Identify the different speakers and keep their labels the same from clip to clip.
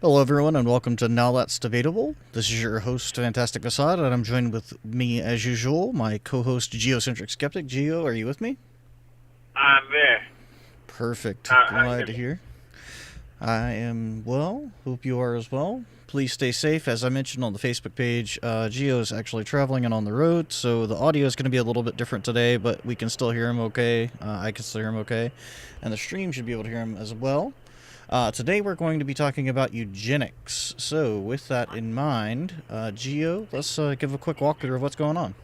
Speaker 1: Hello, everyone, and welcome to Now That's Debatable. This is your host, Fantastic Assad, and I'm joined with me, as usual, my co-host, Geocentric Skeptic. Geo, are you with me?
Speaker 2: I'm there.
Speaker 1: Perfect.
Speaker 2: How you
Speaker 1: Glad
Speaker 2: hear
Speaker 1: to
Speaker 2: me?
Speaker 1: hear. I am well. Hope you are as well. Please stay safe. As I mentioned on the Facebook page, Geo is actually traveling and on the road, so the audio is going to be a little bit different today, but we can still hear him okay. I can still hear him okay, and the stream should be able to hear him as well. Today we're going to be talking about eugenics. So, with that in mind, Geo, let's give a quick walkthrough of what's going on.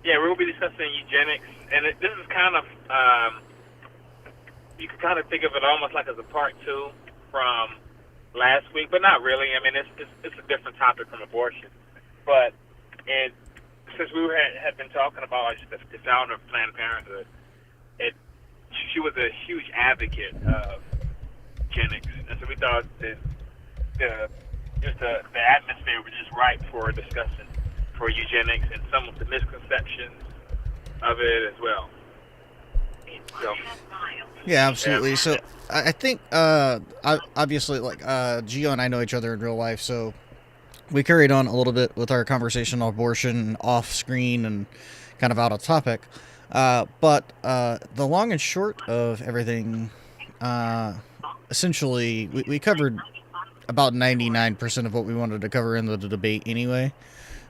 Speaker 2: Yeah, we'll be discussing eugenics, and this is kind of you can kind of think of it almost like as a part two from last week, but not really. I mean, it's a different topic from abortion, but it since had been talking about the founder of Planned Parenthood, it she was a huge advocate of eugenics, and so we thought that the the atmosphere was just right for discussion for eugenics and some of the misconceptions of it as well. So,
Speaker 1: Yeah,
Speaker 2: yeah.
Speaker 1: absolutely. So, I think, obviously, like, Geo and I know each other in real life, so we carried on a little bit with our conversation on abortion off screen and kind of out of topic. But the long and short of everything, uh, essentially, we covered about 99% of what we wanted to cover in the debate anyway.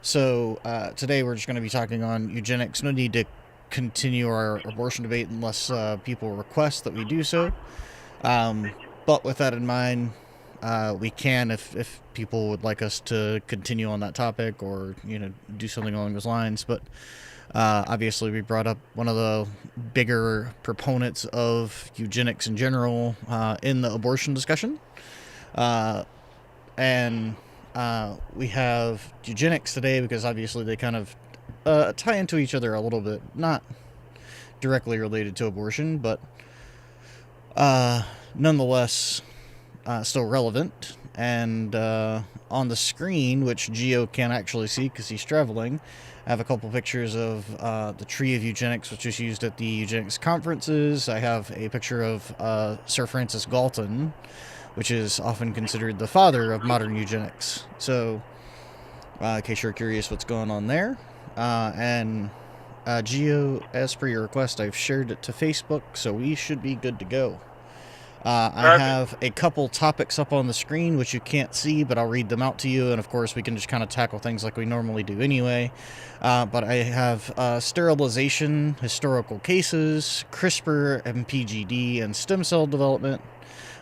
Speaker 1: So today we're just going to be talking on eugenics. No need to continue our abortion debate unless people request that we do so. Um, but with that in mind, we can if people would like us to continue on that topic or do something along those lines. But obviously, we brought up one of the bigger proponents of eugenics in general in the abortion discussion. Uh, and we have eugenics today because obviously they kind of tie into each other a little bit, not directly related to abortion, but uh, nonetheless still relevant. And on the screen, which Geo can't actually see because he's traveling, I have a couple pictures of the tree of eugenics, which is used at the eugenics conferences. I have a picture of Sir Francis Galton, which is often considered the father of modern eugenics. So, in case you're curious what's going on there. And Geo, as per your request, I've shared it to Facebook, so we should be good to go. I
Speaker 2: Perfect.
Speaker 1: have a couple topics up on the screen which you can't see, but I'll read them out to you, and of course, we can just kind of tackle things like we normally do anyway. But I have sterilization, historical cases, CRISPR, MPGD, and stem cell development,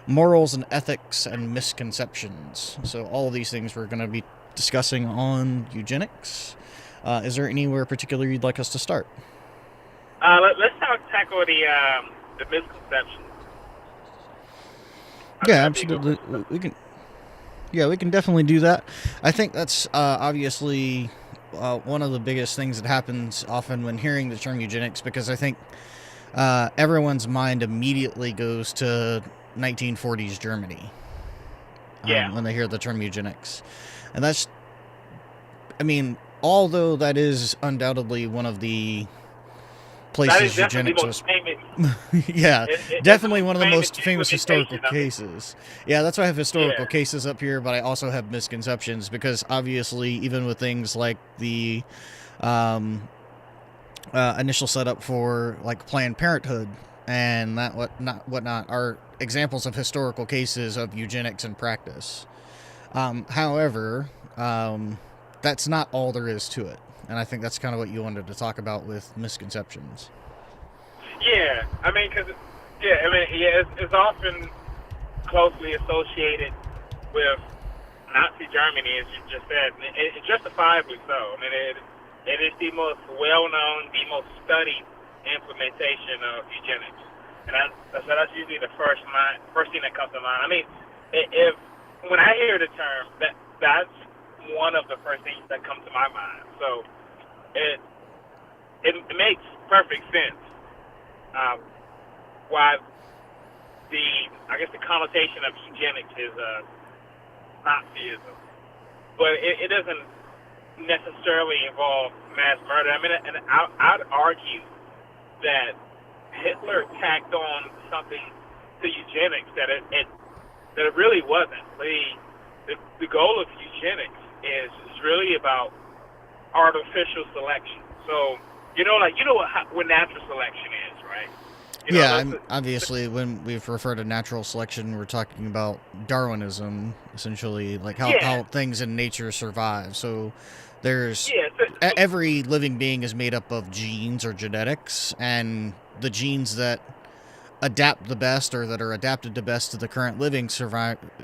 Speaker 1: morals and ethics, and misconceptions. So, all of these things we're going to be discussing on eugenics. Is there anywhere particular you'd like us to start?
Speaker 2: Let's tackle the misconceptions. I
Speaker 1: Yeah,
Speaker 2: think that'd be a good
Speaker 1: absolutely.
Speaker 2: place to start.
Speaker 1: We can. Yeah, we can definitely do that. I think that's obviously one of the biggest things that happens often when hearing the term eugenics, because I think everyone's mind immediately goes to 1940s Germany
Speaker 2: Yeah,
Speaker 1: when they hear the term eugenics. And that's, I mean, although that is undoubtedly one of the
Speaker 2: that is
Speaker 1: places
Speaker 2: definitely the
Speaker 1: eugenics
Speaker 2: most
Speaker 1: was.
Speaker 2: famous.
Speaker 1: Yeah,
Speaker 2: It's the
Speaker 1: definitely
Speaker 2: most
Speaker 1: one of the
Speaker 2: famous
Speaker 1: most famous historical
Speaker 2: implementation of it.
Speaker 1: cases. Yeah, that's why I have historical
Speaker 2: Yeah,
Speaker 1: cases up here, but I also have misconceptions because obviously, even with things like the um, initial setup for like Planned Parenthood and that whatnot are examples of historical cases of eugenics in practice. However, that's not all there is to it, and I think that's kind of what you wanted to talk about with misconceptions.
Speaker 2: yeah. It's often closely associated with Nazi Germany, as you just said, justifiably so. I mean, it is the most well-known, the most studied implementation of eugenics, and that's usually the first thing that comes to mind. I mean, if when I hear the term, that's one of the first things that come to my mind. So it it makes perfect sense uh, why the I guess the connotation of eugenics is Nazism, but it doesn't necessarily involve mass murder. I mean, and I'd argue that Hitler tacked on something to eugenics that it that it really wasn't. The goal of eugenics is really about artificial selection. So what natural selection is, right?
Speaker 1: Yeah, obviously, when we refer to natural selection, we're talking about Darwinism, essentially, like how things in nature survive. So there's every living being is made up of genes or genetics, and the genes that adapt the best or that are adapted the best to the current living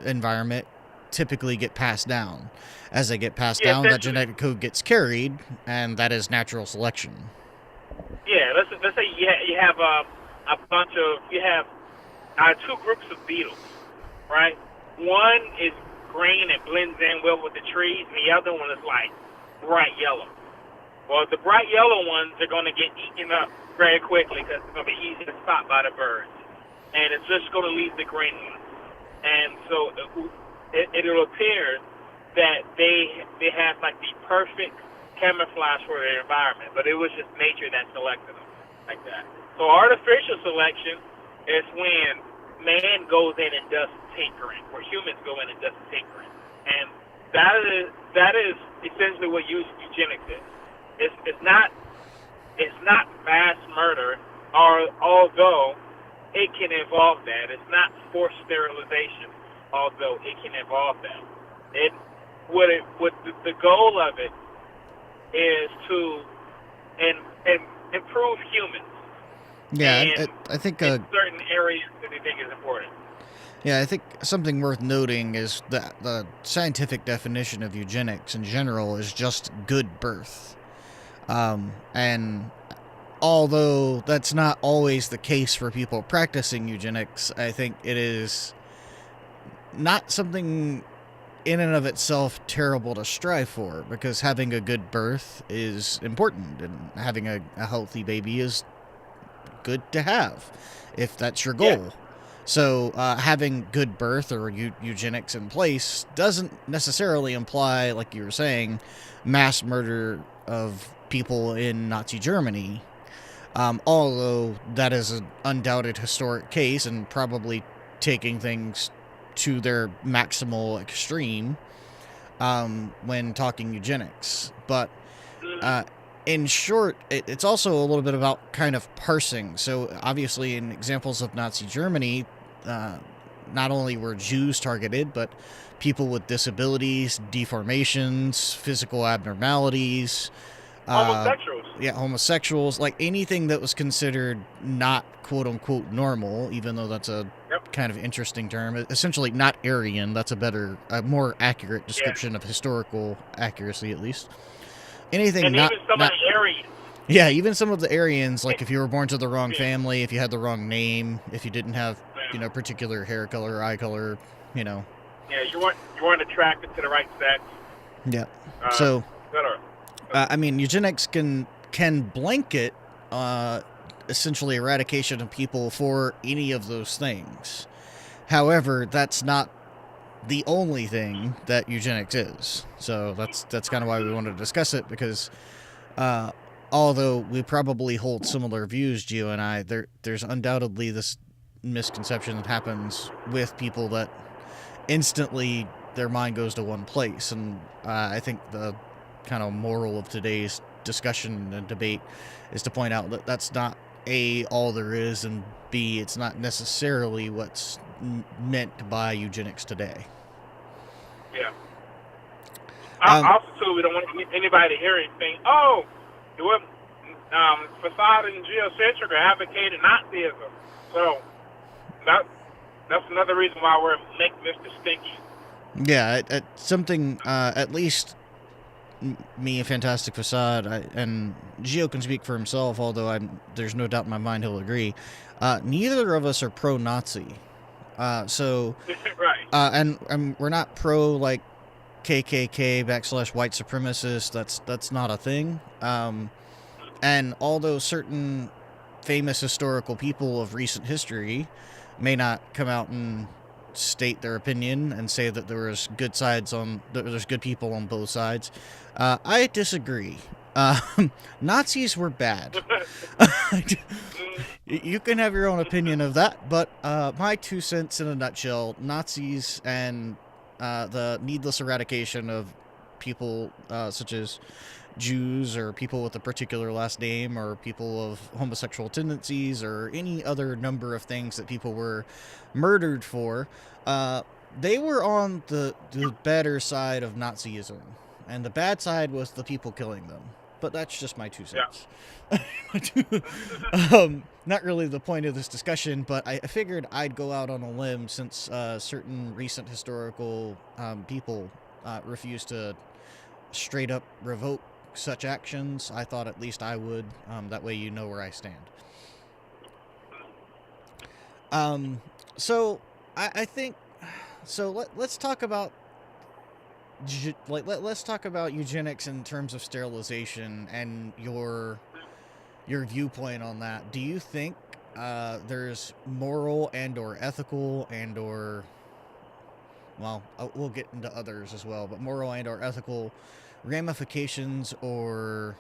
Speaker 1: environment typically get passed down. As they get passed down, that genetic code gets carried, and that is natural selection.
Speaker 2: Yeah, let's say you have you have two groups of beetles, right? One is green and blends in well with the trees, and the other one is like bright yellow. Well, the bright yellow ones are going to get eaten up very quickly because it's going to be easy to spot by the birds, and it's just going to leave the green ones. And so it'll appear that they have like the perfect camouflage for their environment, but it was just nature that selected them like that. So artificial selection is when man goes in and does tinkering, where humans go in and does tinkering, and that is essentially what eugenics is. It's not mass murder, although it can involve that. It's not forced sterilization, although it can involve that. The goal of it is to improve humans.
Speaker 1: Yeah, I think
Speaker 2: in certain areas that they think is important.
Speaker 1: Yeah, I think something worth noting is that the scientific definition of eugenics in general is just good birth. And although that's not always the case for people practicing eugenics, I think it is not something in and of itself terrible to strive for, because having a good birth is important, and having a healthy baby is good to have if that's your goal. Yeah. So having good birth or eugenics in place doesn't necessarily imply, like you were saying, mass murder of people in Nazi Germany, although that is an undoubted historic case and probably taking things to their maximal extreme when talking eugenics. But in short, it's also a little bit about kind of parsing. So obviously in examples of Nazi Germany, not only were Jews targeted, but people with disabilities, deformations, physical abnormalities.
Speaker 2: Homosexuals.
Speaker 1: Yeah, homosexuals. Like anything that was considered not quote-unquote normal, even though that's a kind of interesting term. Essentially not Aryan. That's a more accurate description of historical accuracy, at least. Anything
Speaker 2: and
Speaker 1: not...
Speaker 2: even some of the Aryans.
Speaker 1: Yeah, even some of the Aryans, like if you were born to the wrong family, if you had the wrong name, if you didn't have, particular hair color or eye color,
Speaker 2: Yeah, you weren't attracted to the right sex.
Speaker 1: Yeah. So, I mean, eugenics can blanket essentially eradication of people for any of those things. However, that's not the only thing that eugenics is. So that's kind of why we wanted to discuss it, because although we probably hold similar views, Gio and I, there's undoubtedly this misconception that happens with people that instantly their mind goes to one place. And I think the kind of moral of today's discussion and debate is to point out that that's not A, all there is, and B, it's not necessarily what's meant by eugenics today.
Speaker 2: Yeah. Also, too, we don't want anybody to hear anything. Oh, Facade and Geocentric are advocating Nazism. So that's another reason why we're making this distinction.
Speaker 1: Yeah, something, at least me, Fantastic Facade, and Gio can speak for himself, although there's no doubt in my mind he'll agree. Neither of us are pro-Nazi. So,
Speaker 2: right.
Speaker 1: And we're not pro, like, KKK / white supremacists. That's not a thing. And although certain famous historical people of recent history may not come out and state their opinion and say that there's good people on both sides, I disagree. Nazis were bad.
Speaker 2: Mm,
Speaker 1: You can have your own opinion of that, but my 2 cents in a nutshell: Nazis and the needless eradication of people such as Jews or people with a particular last name or people of homosexual tendencies or any other number of things that people were murdered for. Uh, they were on the better side of Nazism, and the bad side was the people killing them. But that's just my two
Speaker 2: yeah.
Speaker 1: cents. Not really the point of this discussion, but I figured I'd go out on a limb since certain recent historical people refused to straight up revoke such actions. I thought at least I would. That way you know where I stand. Um, so I think so. Let's talk about let's talk about eugenics in terms of sterilization and your viewpoint on that. Do you think there's moral and or ethical and or well, we'll get into others as well, but moral and or ethical ramifications or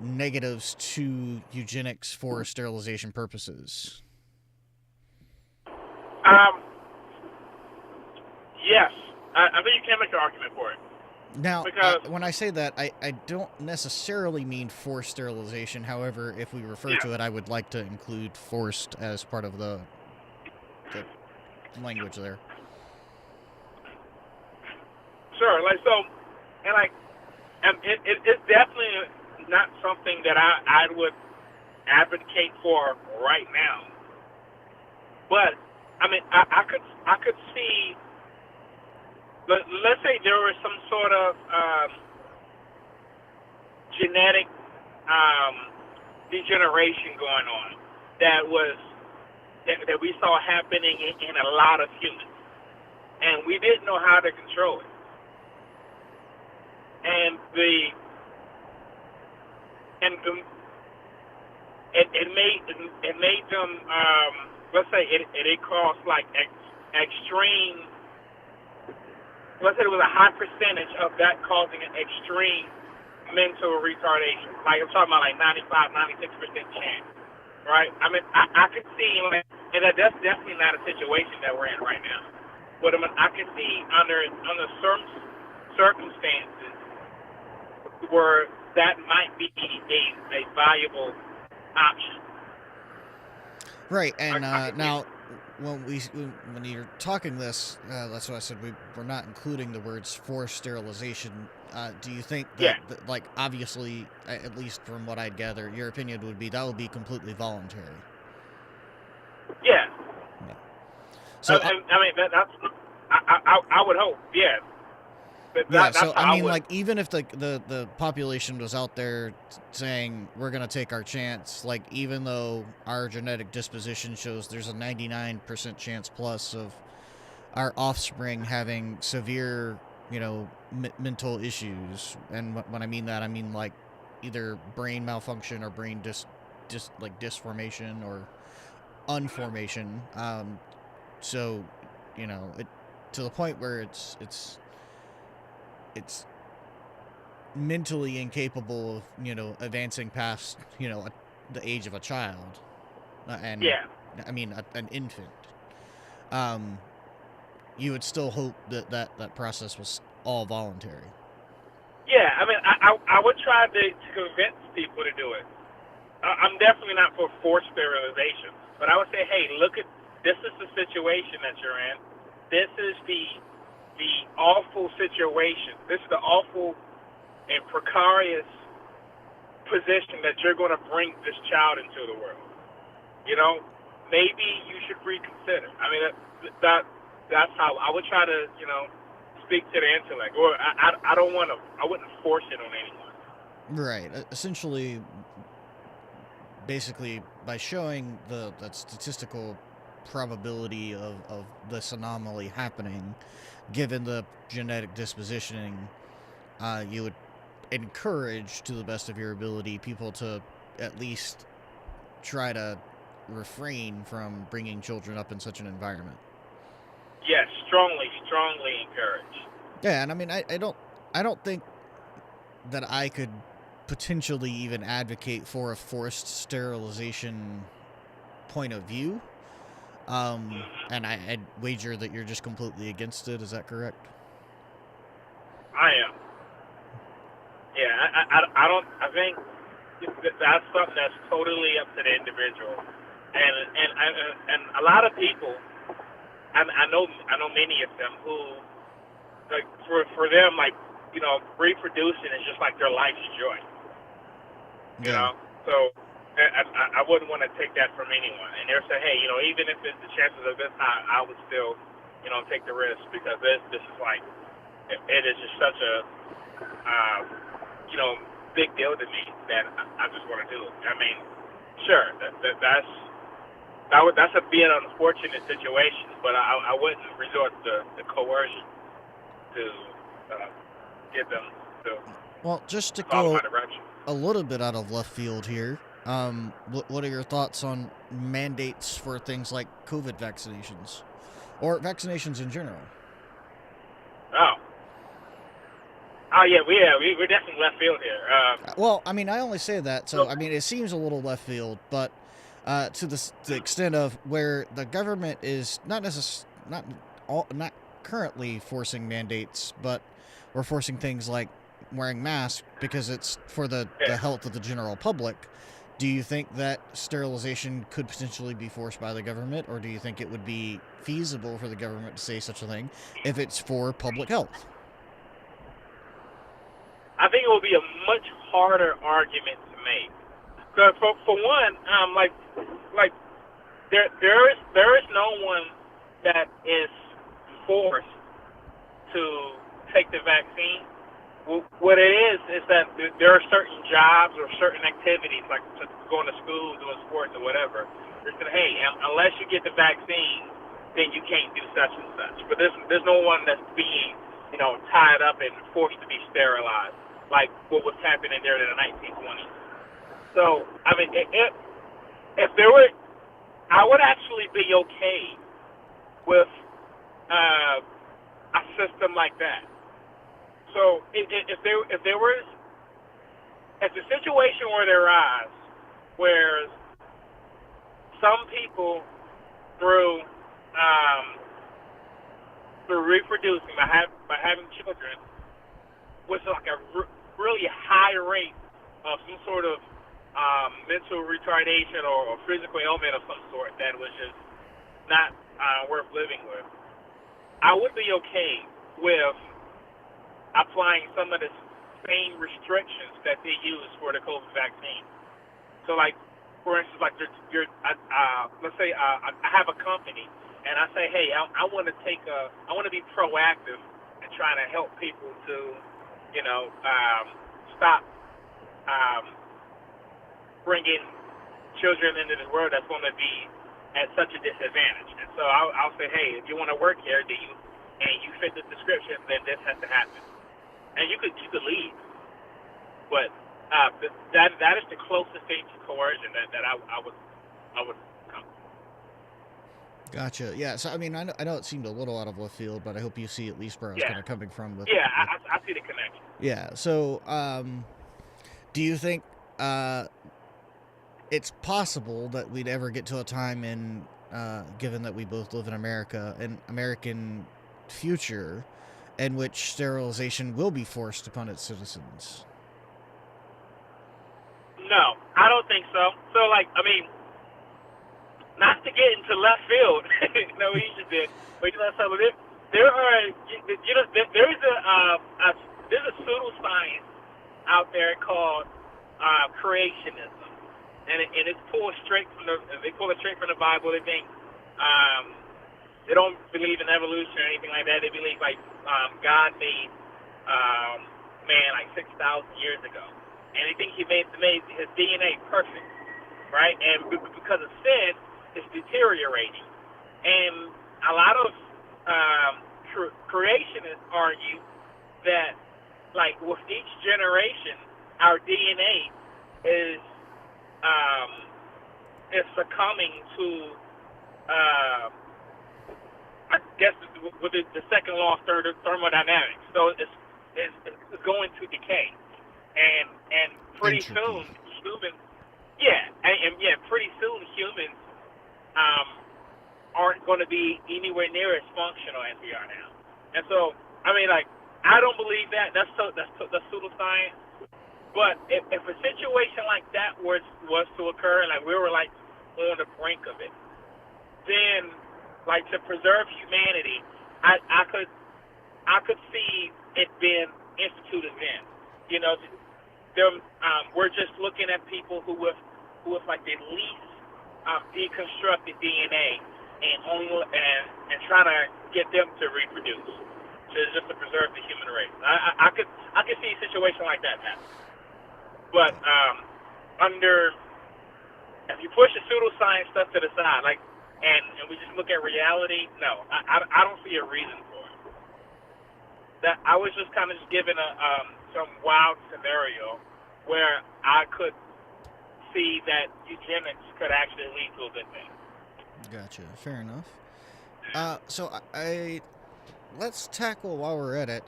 Speaker 1: negatives to eugenics for sterilization purposes?
Speaker 2: Um, yes, I think you can make an argument for it
Speaker 1: Now,
Speaker 2: because
Speaker 1: when I say that, I don't necessarily mean forced sterilization. However, if we refer
Speaker 2: yeah,
Speaker 1: to it, I would like to include forced as part of the language there.
Speaker 2: sure. Like so, and like, and it's definitely not something that I would advocate for right now. But I mean, I could see. Let's say there was some sort of genetic um, degeneration going on that was that we saw happening in a lot of humans, and we didn't know how to control it. And it made them let's say it caused like extreme. Let's say it was a high percentage of that causing an extreme mental retardation. Like I'm talking about like 95, 96% chance, right? I mean, I could see, like, and that's definitely not a situation that we're in right now. But I mean, I could see under certain circumstances where that might be a valuable option.
Speaker 1: Right, and
Speaker 2: I could see.
Speaker 1: now when you're talking this, that's what I said. We're not including the words forced sterilization. Do you think
Speaker 2: Yeah,
Speaker 1: that, like, obviously, at least from what I'd gather, your opinion would be that would be completely voluntary?
Speaker 2: yeah.
Speaker 1: Yeah. So,
Speaker 2: I mean, that's I would hope. Yeah, but
Speaker 1: yeah.
Speaker 2: that's
Speaker 1: So, I
Speaker 2: how I
Speaker 1: mean,
Speaker 2: would.
Speaker 1: like, even if the population was out there saying we're gonna take our chance, like, even though our genetic disposition shows there's a 99% chance plus of our offspring having severe, mental issues. And when I mean that, I mean like either brain malfunction or brain like disformation or unformation. So, it to the point where it's mentally incapable of advancing past the age of a child, and
Speaker 2: Yeah,
Speaker 1: I mean an infant. Um, you would still hope that process was all voluntary.
Speaker 2: yeah. I mean, I would try to convince people to do it. I'm definitely not for forced sterilization, but I would say, hey, look at this is the situation that you're in. This is the awful situation. This is the awful and precarious position that you're going to bring this child into the world. You know, maybe you should reconsider. I mean, that's how I would try to speak to the intellect, or I don't want to. I wouldn't force it on anyone.
Speaker 1: Right. Essentially, basically, by showing that statistical probability of this anomaly happening, given the genetic dispositioning, you would encourage, to the best of your ability, people to at least try to refrain from bringing children up in such an environment.
Speaker 2: Yes, strongly encourage.
Speaker 1: Yeah, and I mean, I don't think that I could potentially even advocate for a forced sterilization point of view. And I'd wager that you're just completely against it. Is that correct?
Speaker 2: I am. Yeah, I don't. I think that's something that's totally up to the individual, and a lot of people. I know many of them who like for them like reproducing is just like their life's joy. You
Speaker 1: Yeah.
Speaker 2: know, so I wouldn't want to take that from anyone. And they're saying, hey, even if it's the chances of this high, I would still take the risk because this is like it is just such a uh, big deal to me that I just want to do it. I mean, sure, that's a being unfortunate situation, but I wouldn't resort to coercion to uh, get them to
Speaker 1: Well, just to
Speaker 2: follow my
Speaker 1: go
Speaker 2: direction.
Speaker 1: a little bit out of left field here, what are your thoughts on mandates for things like COVID vaccinations or vaccinations in general?
Speaker 2: Oh, oh we're definitely left field here.
Speaker 1: Well, I mean, I only say that, so
Speaker 2: So
Speaker 1: I mean, it seems a little left field, but to the extent of where the government is not currently forcing mandates, but we're forcing things like wearing masks because it's for the
Speaker 2: yeah,
Speaker 1: health of the general public. Do you think that sterilization could potentially be forced by the government, or do you think it would be feasible for the government to say such a thing if it's for public health?
Speaker 2: I think it would be a much harder argument to make. Because for one, like there is no one that is forced to take the vaccine. What it is that there are certain jobs or certain activities, like going to school, doing sports, or whatever. They said, hey, unless you get the vaccine, then you can't do such and such. But there's no one that's being tied up and forced to be sterilized, like what was happening there in the 1920s. So I mean, if there were, I would actually be okay with a system like that. So if there was if the situation were to arise where some people through through reproducing by having children was like a really high rate of some sort of mental retardation or physical ailment of some sort that was just not worth living with, I would be okay with applying some of the same restrictions that they use for the COVID vaccine. So, like, for instance, like let's say I have a company, and I say, hey, I want to be proactive in trying to help people to, stop bringing children into this world that's going to be at such a disadvantage. And so I'll say, hey, if you want to work here, and you fit the description, then this has to happen. And you could leave, but that is the closest thing to coercion that I would come.
Speaker 1: Gotcha. Yeah. So I mean, I know it seemed a little out of left field, but I hope you see at least where I was
Speaker 2: Yeah,
Speaker 1: kind of coming from
Speaker 2: yeah,
Speaker 1: with
Speaker 2: I see the connection.
Speaker 1: yeah. So do you think it's possible that we'd ever get to a time in given that we both live in America, an American future in which sterilization will be forced upon its citizens?
Speaker 2: No, I don't think so. So, like, I mean, not to get into left field, no, he just did. But there are, there's a pseudoscience out there called creationism, and it's pulled straight from the Bible. They think they don't believe in evolution or anything like that. They believe like God made man like 6,000 years ago, and they think he made his DNA perfect, right? And because of sin, it's deteriorating. And a lot of creationists argue that, like, with each generation, our DNA is succumbing to, I guess, with the second law of thermodynamics. So it's going to decay. and pretty soon
Speaker 1: Entropy.
Speaker 2: humans, yeah, and yeah, pretty soon humans um, aren't going to be anywhere near as functional as we are now. And so, I mean, like, I don't believe that. That's pseudoscience. But if a situation like that was to occur, and like we were like on the brink of it, then like to preserve humanity, I could see it being instituted then. You know, we're just looking at people who have like at least deconstructed DNA and trying to get them to reproduce, just to preserve the human race. I could see a situation like that happen. But under if you push the pseudoscience stuff to the side, like, and we just look at reality, no, I don't see a reason for it. That I was just kind of just given some wild scenario where I could see that eugenics could actually lead to a good thing.
Speaker 1: Gotcha. Fair enough. So let's tackle while we're at it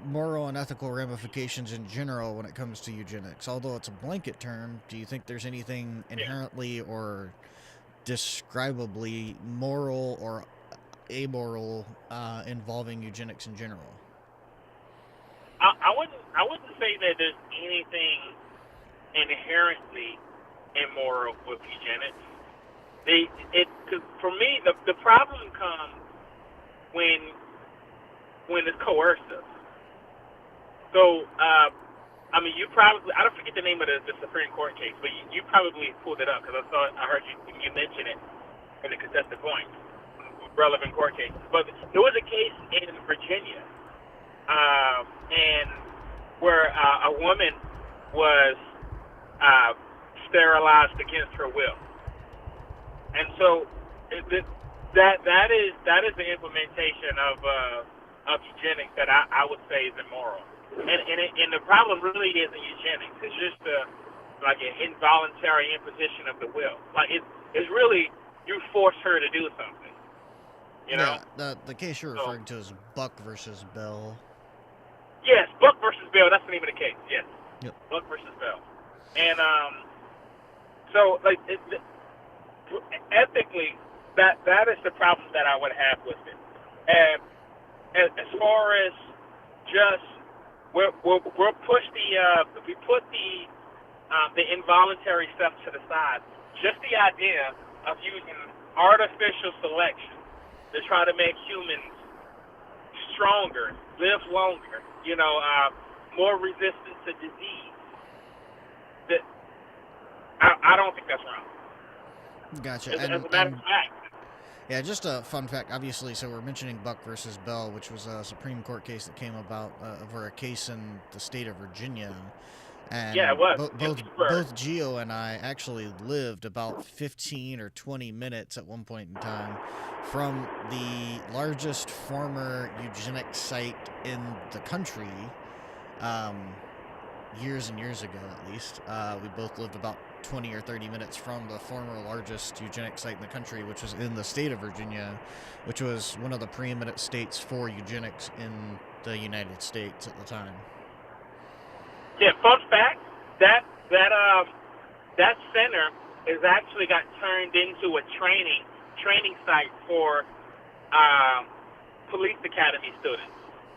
Speaker 1: moral and ethical ramifications in general when it comes to eugenics. Although it's a blanket term, do you think there's anything
Speaker 2: Yeah.
Speaker 1: inherently or describably moral or amoral involving eugenics in general?
Speaker 2: I wouldn't say that there's anything inherently immoral with eugenics. Cause for me, the problem comes when it's coercive. So, I mean, I don't forget the name of the Supreme Court case, but you probably pulled it up because I heard you mention it in the contested points, relevant court cases. But there was a case in Virginia, and where a woman was sterilized against her will, and so that is the implementation of eugenics that I would say is immoral. And the problem really isn't eugenics. It's just like an involuntary imposition of the will. Like it's really you force her to do something. You know.
Speaker 1: Yeah, the case you're
Speaker 2: So
Speaker 1: referring to is Buck versus Bell.
Speaker 2: yes, Buck versus Bell. That's the name of the case. Yes,
Speaker 1: Yep.
Speaker 2: Buck versus Bell. And so like ethically, that is the problem that I would have with it. And as far as just we'll push we put the involuntary stuff to the side. Just the idea of using artificial selection to try to make humans stronger, live longer, more resistant to disease. That I don't think that's wrong.
Speaker 1: Gotcha.
Speaker 2: As
Speaker 1: And
Speaker 2: a matter of fact,
Speaker 1: yeah, just a fun fact. Obviously, so we're mentioning Buck versus Bell, which was a Supreme Court case that came about over a case in the state of Virginia,
Speaker 2: yeah, it
Speaker 1: and
Speaker 2: was.
Speaker 1: both Gio and I actually lived about 15 or 20 minutes at one point in time from the largest former eugenics site in the country. Um, Years and years ago, at least, we both lived about 20 or 30 minutes from the former largest eugenics site in the country, which was in the state of Virginia, which was one of the preeminent states for eugenics in the United States at the time.
Speaker 2: Yeah, fun fact that center is actually got turned into a training site for police academy students.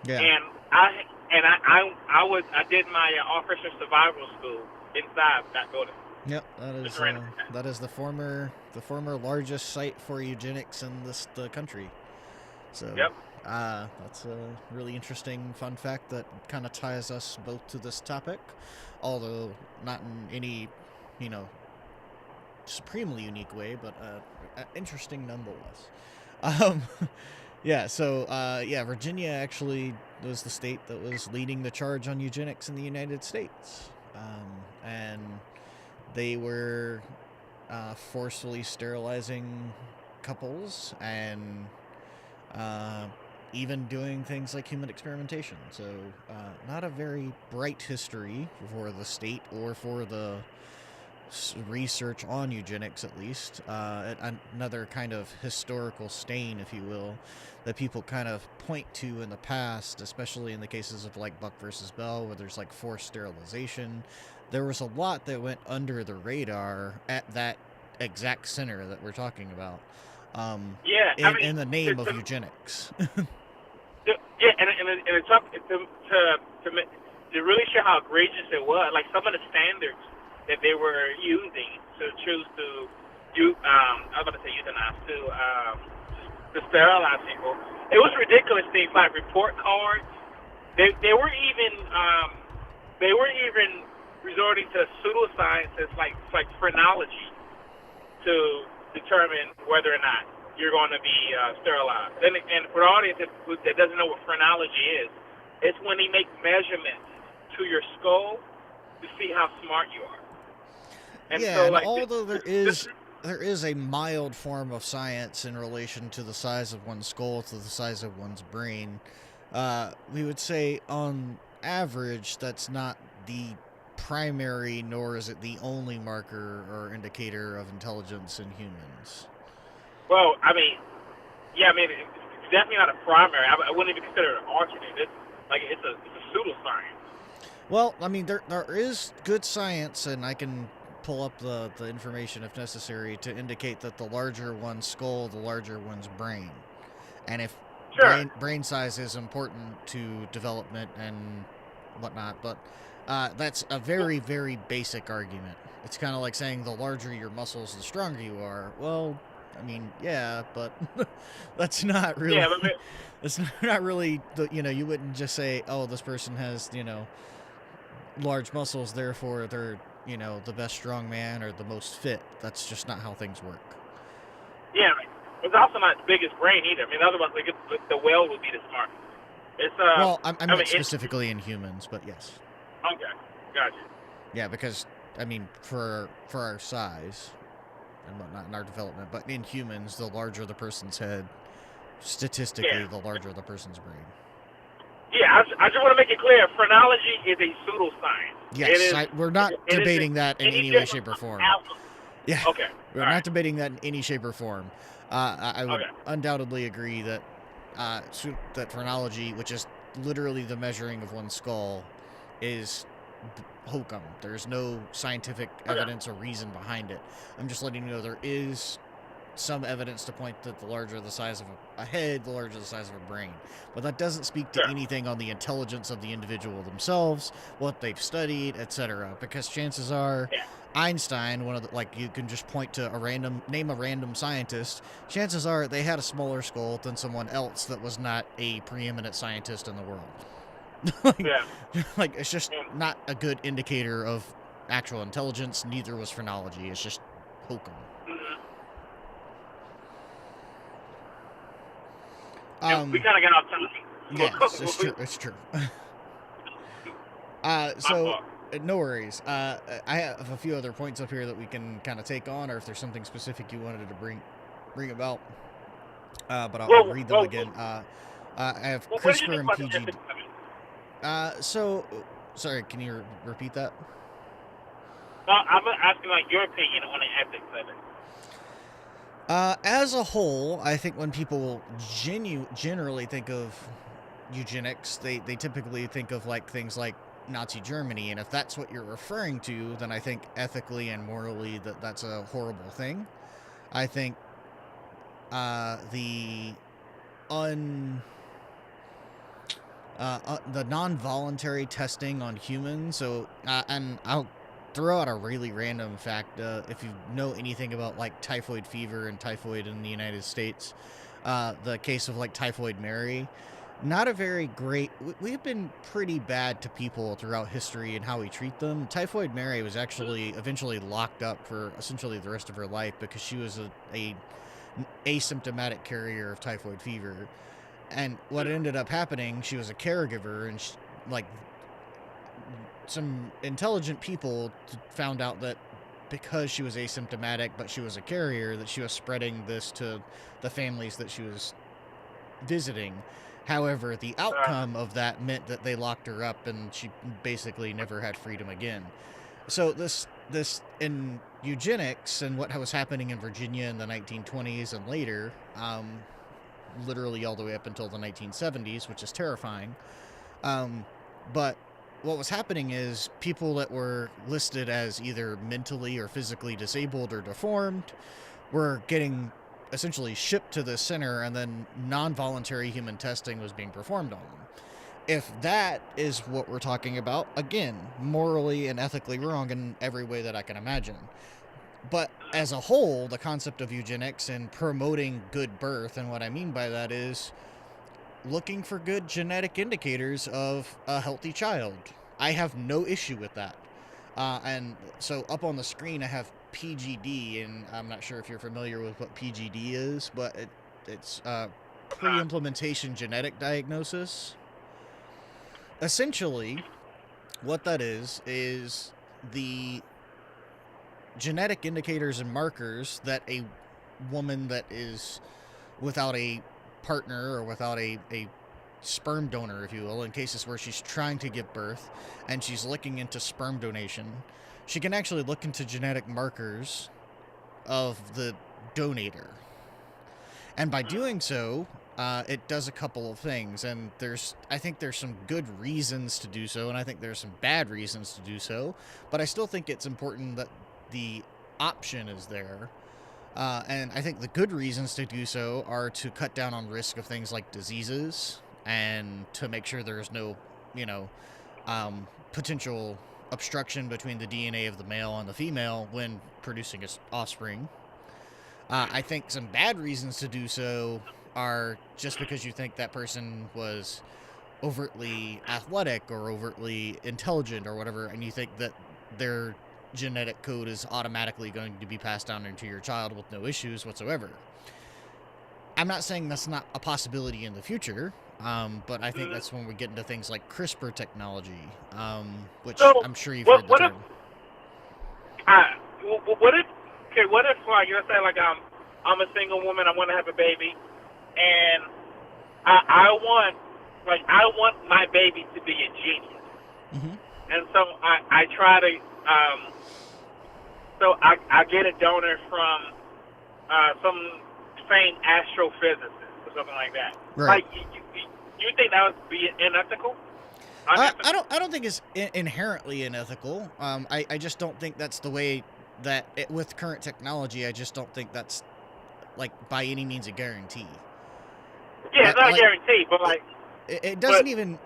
Speaker 1: Yeah.
Speaker 2: And I did my officer survival school inside that building.
Speaker 1: Yep, that is the former largest site for eugenics in the country. So
Speaker 2: Yep.
Speaker 1: that's a really interesting fun fact that kind of ties us both to this topic, although not in any, supremely unique way, but interesting nonetheless. Um, yeah, so Virginia actually was the state that was leading the charge on eugenics in the United States, and they were forcefully sterilizing couples and even doing things like human experimentation. So not a very bright history for the state or for the research on eugenics, at least, another kind of historical stain, if you will, that people kind of point to in the past, especially in the cases of like Buck versus Bell, where there's like forced sterilization. There was a lot that went under the radar at that exact center that we're talking about,
Speaker 2: Yeah, I mean,
Speaker 1: in the name of eugenics.
Speaker 2: yeah, and it's up to really show how egregious it was. Like some of the standards that they were using to choose to I was about to say euthanize to sterilize people. It was ridiculous things like report cards. They were even resorting to pseudosciences like phrenology to determine whether or not you're going to be sterilized. And for the audience that doesn't know what phrenology is, it's when they make measurements to your skull to see how smart you are. And
Speaker 1: yeah,
Speaker 2: so,
Speaker 1: and
Speaker 2: like,
Speaker 1: although there is a mild form of science in relation to the size of one's skull to the size of one's brain, we would say on average that's not the primary, nor is it the only marker or indicator of intelligence in humans.
Speaker 2: well, I mean, yeah, I mean, it's definitely not a primary. I wouldn't even consider it an alternate. It's a pseudoscience.
Speaker 1: Well, I mean, there is good science, and I can pull up the information if necessary to indicate that the larger one's skull, the larger one's brain. And if
Speaker 2: Sure.
Speaker 1: brain size is important to development and whatnot, but that's a very, very basic argument. It's kind of like saying the larger your muscles, the stronger you are. Well, I mean, yeah, but that's not really.
Speaker 2: Yeah, but
Speaker 1: It's not really. You wouldn't just say, "Oh, this person has large muscles, therefore they're the best strongman or the most fit." That's just not how things work.
Speaker 2: yeah, it's also not the biggest brain either. I mean, otherwise, the whale would be the smartest. It's
Speaker 1: Well, I meant
Speaker 2: mean,
Speaker 1: specifically in humans, but yes.
Speaker 2: Okay, gotcha.
Speaker 1: Yeah, because I mean, for our size and whatnot in our development, but in humans, the larger the person's head, statistically,
Speaker 2: Yeah.
Speaker 1: the larger the person's brain.
Speaker 2: Yeah, I just want to make it clear. Phrenology is a pseudoscience.
Speaker 1: Yes, we're not debating that in any way, shape, or form. Yeah,
Speaker 2: Okay.
Speaker 1: we're not debating that in any shape or form. I would undoubtedly agree that that phrenology, which is literally the measuring of one's skull, is hokum. There's no scientific evidence or reason behind it. I'm just letting you know there is some evidence to point that the larger the size of a head, the larger the size of a brain. But that doesn't speak to anything on the intelligence of the individual themselves, what they've studied, etc. Because chances are, Einstein, you can just point to name a random scientist. Chances are they had a smaller skull than someone else that was not a preeminent scientist in the world. It's just not a good indicator of actual intelligence. Neither was phrenology. It's just hokum.
Speaker 2: We kind of got off topic.
Speaker 1: Yes, it's true. So, no worries. I have a few other points up here that we can kind of take on, or if there's something specific you wanted to bring about. But I'll read them again. I have CRISPR and PG. Sorry, can you repeat that?
Speaker 2: I'm asking your opinion on the ethics of it.
Speaker 1: As a whole, I think when people generally think of eugenics, they typically think of things like Nazi Germany, and if that's what you're referring to, then I think ethically and morally that's a horrible thing. I think the non-voluntary testing on humans. So, and I'll throw out a really random fact. If you know anything about typhoid fever and typhoid in the United States, the case of Typhoid Mary, not a very great. We've been pretty bad to people throughout history and how we treat them. Typhoid Mary was actually eventually locked up for essentially the rest of her life because she was a asymptomatic carrier of typhoid fever. And what ended up happening, she was a caregiver, and some intelligent people found out that because she was asymptomatic, but she was a carrier, that she was spreading this to the families that she was visiting. However, the outcome of that meant that they locked her up, and she basically never had freedom again. So this this in eugenics and what was happening in Virginia in the 1920s and later, literally all the way up until the 1970s, which is terrifying. But what was happening is people that were listed as either mentally or physically disabled or deformed were getting essentially shipped to this center, and then non-voluntary human testing was being performed on them. If that is what we're talking about, again, morally and ethically wrong in every way that I can imagine. But as a whole, the concept of eugenics and promoting good birth, and what I mean by that is looking for good genetic indicators of a healthy child. I have no issue with that. And so up on the screen, I have PGD, and I'm not sure if you're familiar with what PGD is, but it's pre-implementation genetic diagnosis. Essentially, what that is the genetic indicators and markers that a woman that is without a partner or without a sperm donor, if you will, in cases where she's trying to give birth and she's looking into sperm donation, she can actually look into genetic markers of the donator. And by doing so, it does a couple of things, and I think there's some good reasons to do so, and I think there's some bad reasons to do so, but I still think it's important that the option is there. And I think the good reasons to do so are to cut down on risk of things like diseases, and to make sure there's no, potential obstruction between the DNA of the male and the female when producing its offspring. I think some bad reasons to do so are just because you think that person was overtly athletic or overtly intelligent or whatever, and you think that their genetic code is automatically going to be passed down into your child with no issues whatsoever. I'm not saying that's not a possibility in the future, but I think that's when we get into things like CRISPR technology, which
Speaker 2: So,
Speaker 1: I'm sure you've heard the
Speaker 2: what
Speaker 1: term.
Speaker 2: what if, like, let's say, like, I'm a single woman, I want to have a baby, and I want my baby to be a genius, and so I try to, so I get a donor from some famed astrophysicist or something like that.
Speaker 1: Right.
Speaker 2: Like, you think that would be unethical?
Speaker 1: I don't think it's inherently unethical. I just don't think that's the way that with current technology. I just don't think that's like by any means a guarantee.
Speaker 2: Yeah, it's not a guarantee, but like
Speaker 1: it doesn't even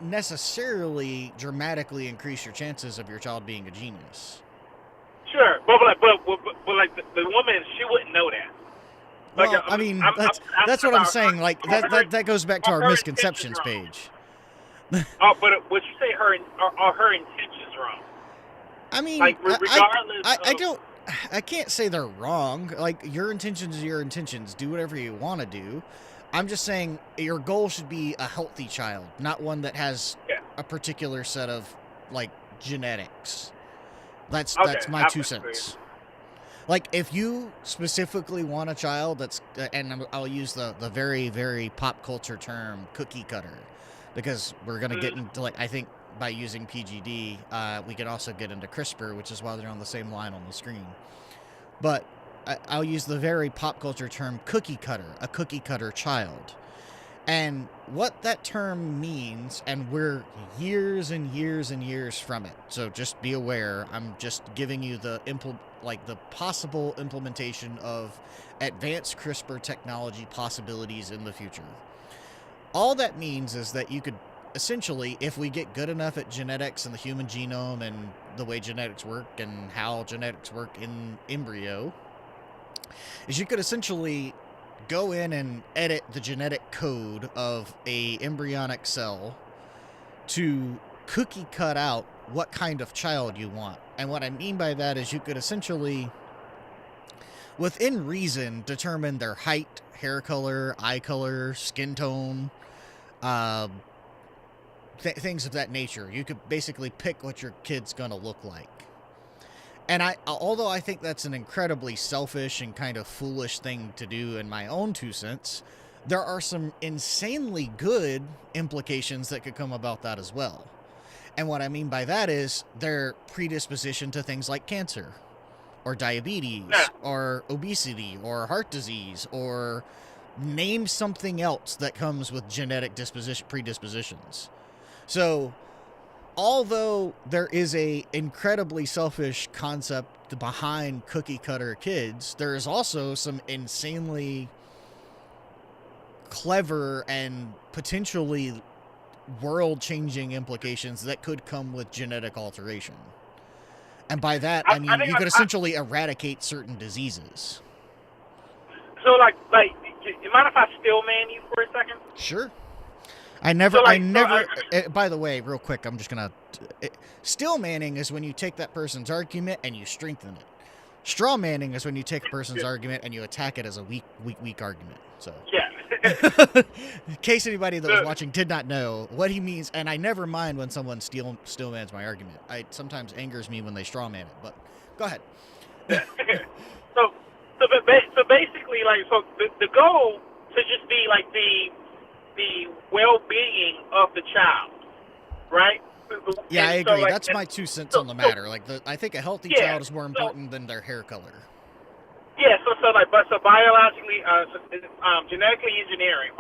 Speaker 1: necessarily dramatically increase your chances of your child being a genius.
Speaker 2: Sure, but the woman, she wouldn't know that. Like,
Speaker 1: Well, I mean, that's what I'm saying. Like that goes back to our misconceptions page.
Speaker 2: Oh, but would you say are her intentions wrong?
Speaker 1: I mean,
Speaker 2: Like, regardless,
Speaker 1: I can't say they're wrong. Like, your intentions are your intentions. Do whatever you want to do. I'm just saying your goal should be a healthy child, not one that has a particular set of like genetics. That's my 2 cents. Like, if you specifically want a child that's, and I'll use the very, very pop culture term cookie cutter, because we're going to get into, like, I think by using PGD, we can also get into CRISPR, which is why they're on the same line on the screen. But I'll use the very pop culture term cookie cutter, a cookie cutter child. And what that term means, and we're years and years and years from it, so just be aware, I'm just giving you the possible implementation of advanced CRISPR technology possibilities in the future. All that means is that you could essentially, if we get good enough at genetics and the human genome and the way genetics work and how genetics work in embryo, is you could essentially go in and edit the genetic code of a embryonic cell to cookie cut out what kind of child you want. And what I mean by that is you could essentially, within reason, determine their height, hair color, eye color, skin tone, things of that nature. You could basically pick what your kid's gonna look like. And although I think that's an incredibly selfish and kind of foolish thing to do in my own 2 cents, there are some insanely good implications that could come about that as well. And what I mean by that is their predisposition to things like cancer or
Speaker 2: Yeah.
Speaker 1: diabetes or obesity or heart disease or name something else that comes with genetic predispositions. So, although there is a incredibly selfish concept behind cookie cutter kids, there is also some insanely clever and potentially world changing implications that could come with genetic alteration. And by that, I
Speaker 2: I
Speaker 1: mean
Speaker 2: think
Speaker 1: you could essentially eradicate certain diseases.
Speaker 2: so. You mind if I still man you for a second?
Speaker 1: Sure.
Speaker 2: So
Speaker 1: I
Speaker 2: like, so
Speaker 1: never. By the way, real quick, I'm just gonna. Still manning is when you take that person's argument and you strengthen it. Straw manning is when you take a person's argument and you attack it as a weak argument. So,
Speaker 2: yeah.
Speaker 1: in case anybody that was watching did not know what he means, and I never mind when someone still mans my argument. It sometimes angers me when they straw man it. But go ahead.
Speaker 2: so, so basically, like, so the goal to just be like the well-being of the child, right?
Speaker 1: Yeah, I
Speaker 2: And so,
Speaker 1: agree.
Speaker 2: like,
Speaker 1: That's
Speaker 2: and
Speaker 1: my 2 cents
Speaker 2: so,
Speaker 1: on the
Speaker 2: so
Speaker 1: matter. Like, I think a healthy
Speaker 2: yeah,
Speaker 1: child is more
Speaker 2: so
Speaker 1: important than their hair color.
Speaker 2: yeah, so biologically, genetically engineering,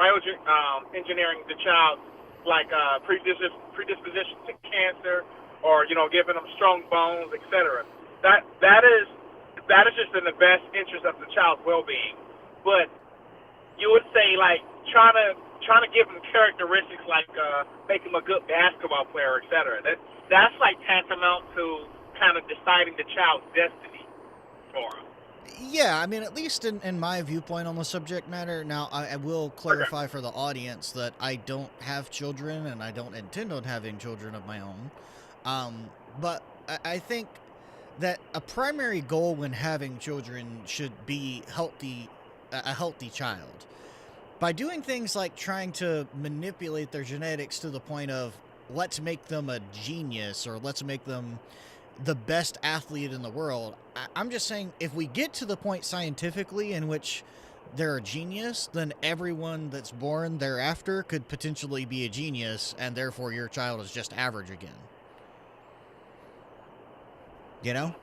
Speaker 2: engineering the child, like predisposition to cancer, or giving them strong bones, etc. That is just in the best interest of the child's well-being. But you would say like trying to give them characteristics like make them a good basketball player, etc. That's like tantamount to kind of deciding the child's destiny for them.
Speaker 1: Yeah, I mean, at least in my viewpoint on the subject matter. Now, I will clarify for the audience that I don't have children and I don't intend on having children of my own. But I think that a primary goal when having children should be a healthy child. By doing things like trying to manipulate their genetics to the point of let's make them a genius or let's make them the best athlete in the world. I'm just saying, if we get to the point scientifically in which they're a genius, then everyone that's born thereafter could potentially be a genius, and therefore your child is just average again. You know?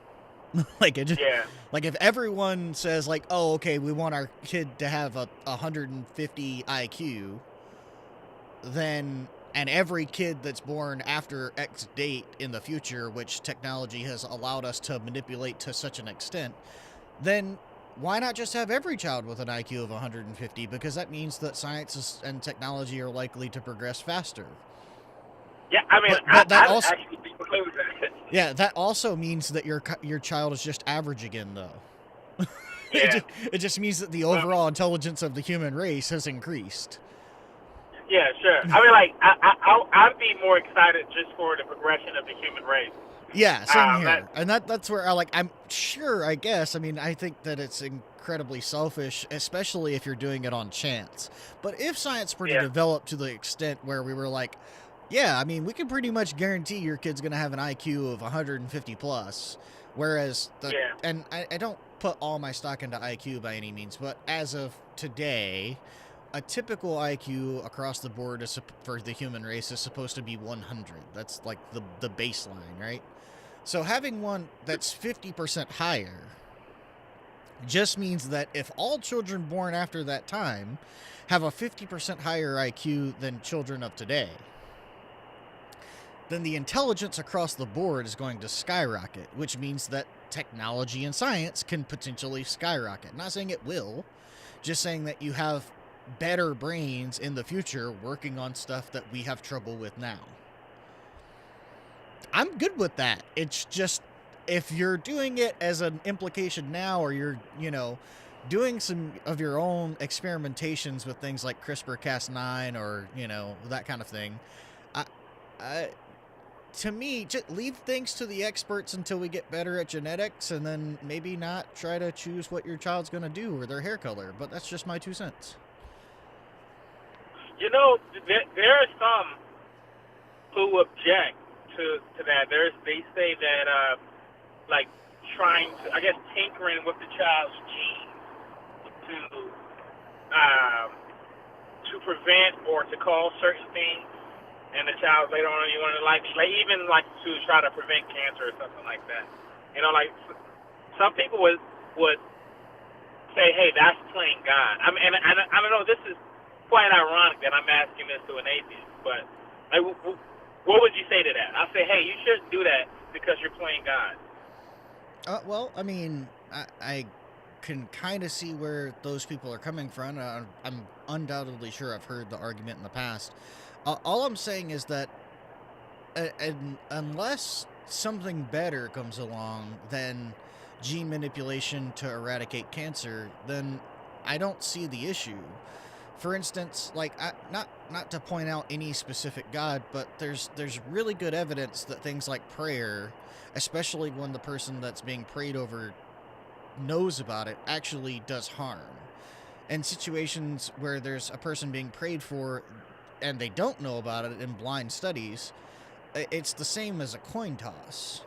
Speaker 1: Like if everyone says like, oh, okay, we want our kid to have a 150 IQ, then and every kid that's born after X date in the future, which technology has allowed us to manipulate to such an extent, then why not just have every child with an IQ of 150? Because that means that science and technology are likely to progress faster.
Speaker 2: Yeah, I mean,
Speaker 1: but that
Speaker 2: I
Speaker 1: also,
Speaker 2: actually conclude that.
Speaker 1: yeah, that also means that your child is just average again, though.
Speaker 2: Yeah.
Speaker 1: It just means that the overall intelligence of the human race has increased.
Speaker 2: Yeah, sure. I mean, like, I'd be more excited just for the progression of the human race.
Speaker 1: Yeah, same here. And that's where I'm sure, I guess. I mean, I think that it's incredibly selfish, especially if you're doing it on chance. But if science were to develop to the extent where we were like, yeah, I mean, we can pretty much guarantee your kid's going to have an IQ of 150 plus. Whereas, and I don't put all my stock into IQ by any means, but as of today, a typical IQ across the board for the human race is supposed to be 100. That's like the baseline, right? So having one that's 50% higher just means that if all children born after that time have a 50% higher IQ than children of today, then the intelligence across the board is going to skyrocket, which means that technology and science can potentially skyrocket. Not saying it will, just saying that you have better brains in the future working on stuff that we have trouble with now. I'm good with that. It's just, if you're doing it as an implication now, or you're, doing some of your own experimentations with things like CRISPR-Cas9 or, that kind of thing, to me, just leave things to the experts until we get better at genetics, and then maybe not try to choose what your child's going to do or their hair color. But that's just my 2 cents.
Speaker 2: There are some who object to that. They say that, like, trying to, I guess, tinkering with the child's genes to prevent or to cause certain things and the child later on you want to like even like to try to prevent cancer or something like that. You know, like some people would say, hey, that's playing God. I mean, and I don't know. This is quite ironic that I'm asking this to an atheist, but like, what would you say to that? I'll say, hey, you shouldn't do that because you're playing God.
Speaker 1: Well, I mean, I can kind of see where those people are coming from. I'm undoubtedly sure I've heard the argument in the past. All I'm saying is that unless something better comes along than gene manipulation to eradicate cancer, then I don't see the issue. For instance, like not to point out any specific god, but there's really good evidence that things like prayer, especially when the person that's being prayed over knows about it, actually does harm. In situations where there's a person being prayed for and they don't know about it in blind studies, it's the same as a coin toss.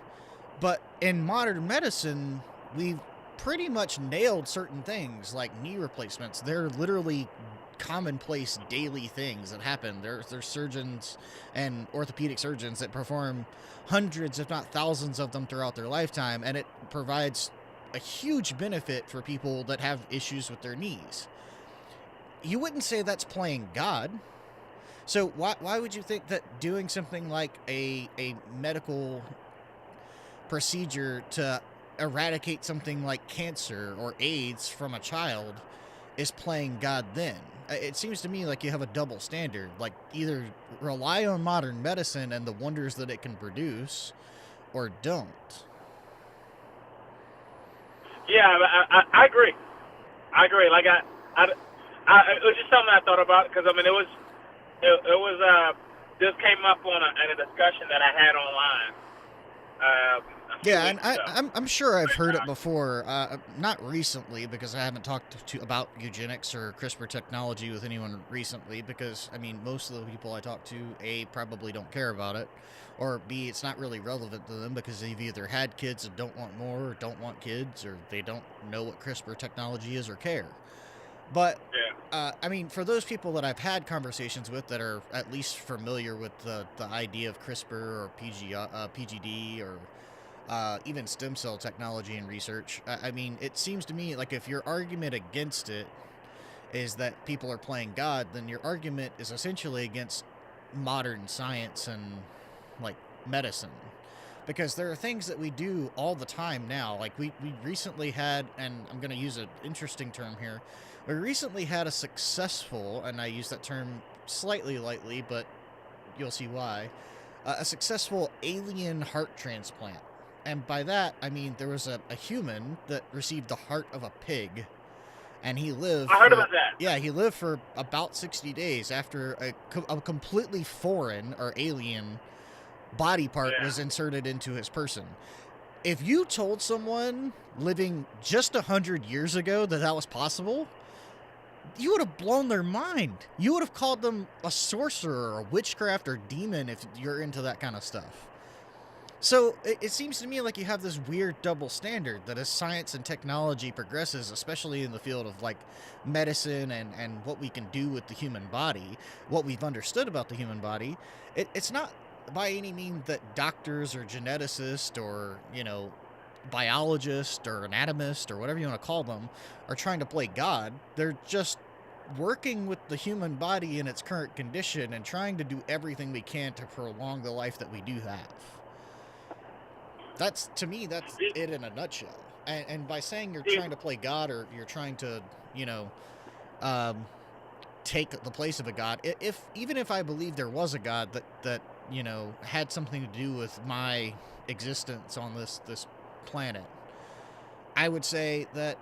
Speaker 1: But in modern medicine, we've pretty much nailed certain things like knee replacements. They're literally commonplace daily things that happen. There's surgeons and orthopedic surgeons that perform hundreds, if not thousands, of them throughout their lifetime, and it provides a huge benefit for people that have issues with their knees. You wouldn't say that's playing God. So why would you think that doing something like a medical procedure to eradicate something like cancer or AIDS from a child is playing God then? It seems to me like you have a double standard. Like, either rely on modern medicine and the wonders that it can produce, or don't.
Speaker 2: Yeah, I agree. I agree. Like it was just something I thought about because I mean it was this came up on in a discussion that I had online.
Speaker 1: Yeah, and I'm sure I've heard it before. Not recently, because I haven't talked about eugenics or CRISPR technology with anyone recently, because, I mean, most of the people I talk to, A, probably don't care about it, or B, it's not really relevant to them because they've either had kids and don't want more, or don't want kids, or they don't know what CRISPR technology is or care. But, I mean, for those people that I've had conversations with that are at least familiar with the idea of CRISPR or PGD or even stem cell technology and research, I mean, it seems to me like if your argument against it is that people are playing God, then your argument is essentially against modern science and, like, medicine. Because there are things that we do all the time now. Like, we recently had, and I'm going to use an interesting term here, we recently had a successful, and I use that term slightly lightly, but you'll see why, a successful alien heart transplant. And by that, I mean there was a human that received the heart of a pig, and he lived.
Speaker 2: I heard about that.
Speaker 1: Yeah, he lived for about 60 days after a completely foreign or alien body part was inserted into his person. If you told someone living just 100 years ago that was possible, you would have blown their mind. You would have called them a sorcerer or a witchcraft or demon if you're into that kind of stuff. So it seems to me like you have this weird double standard that as science and technology progresses, especially in the field of like medicine and what we can do with the human body, what we've understood about the human body, it's not by any means that doctors or geneticists or, you know, biologists or anatomist or whatever you want to call them are trying to play God. They're just working with the human body in its current condition and trying to do everything we can to prolong the life that we do have. That's, to me, that's it in a nutshell. And by saying you're trying to play God or you're trying to, you know, take the place of a God, even if I believe there was a God that you know had something to do with my existence on this planet, I would say that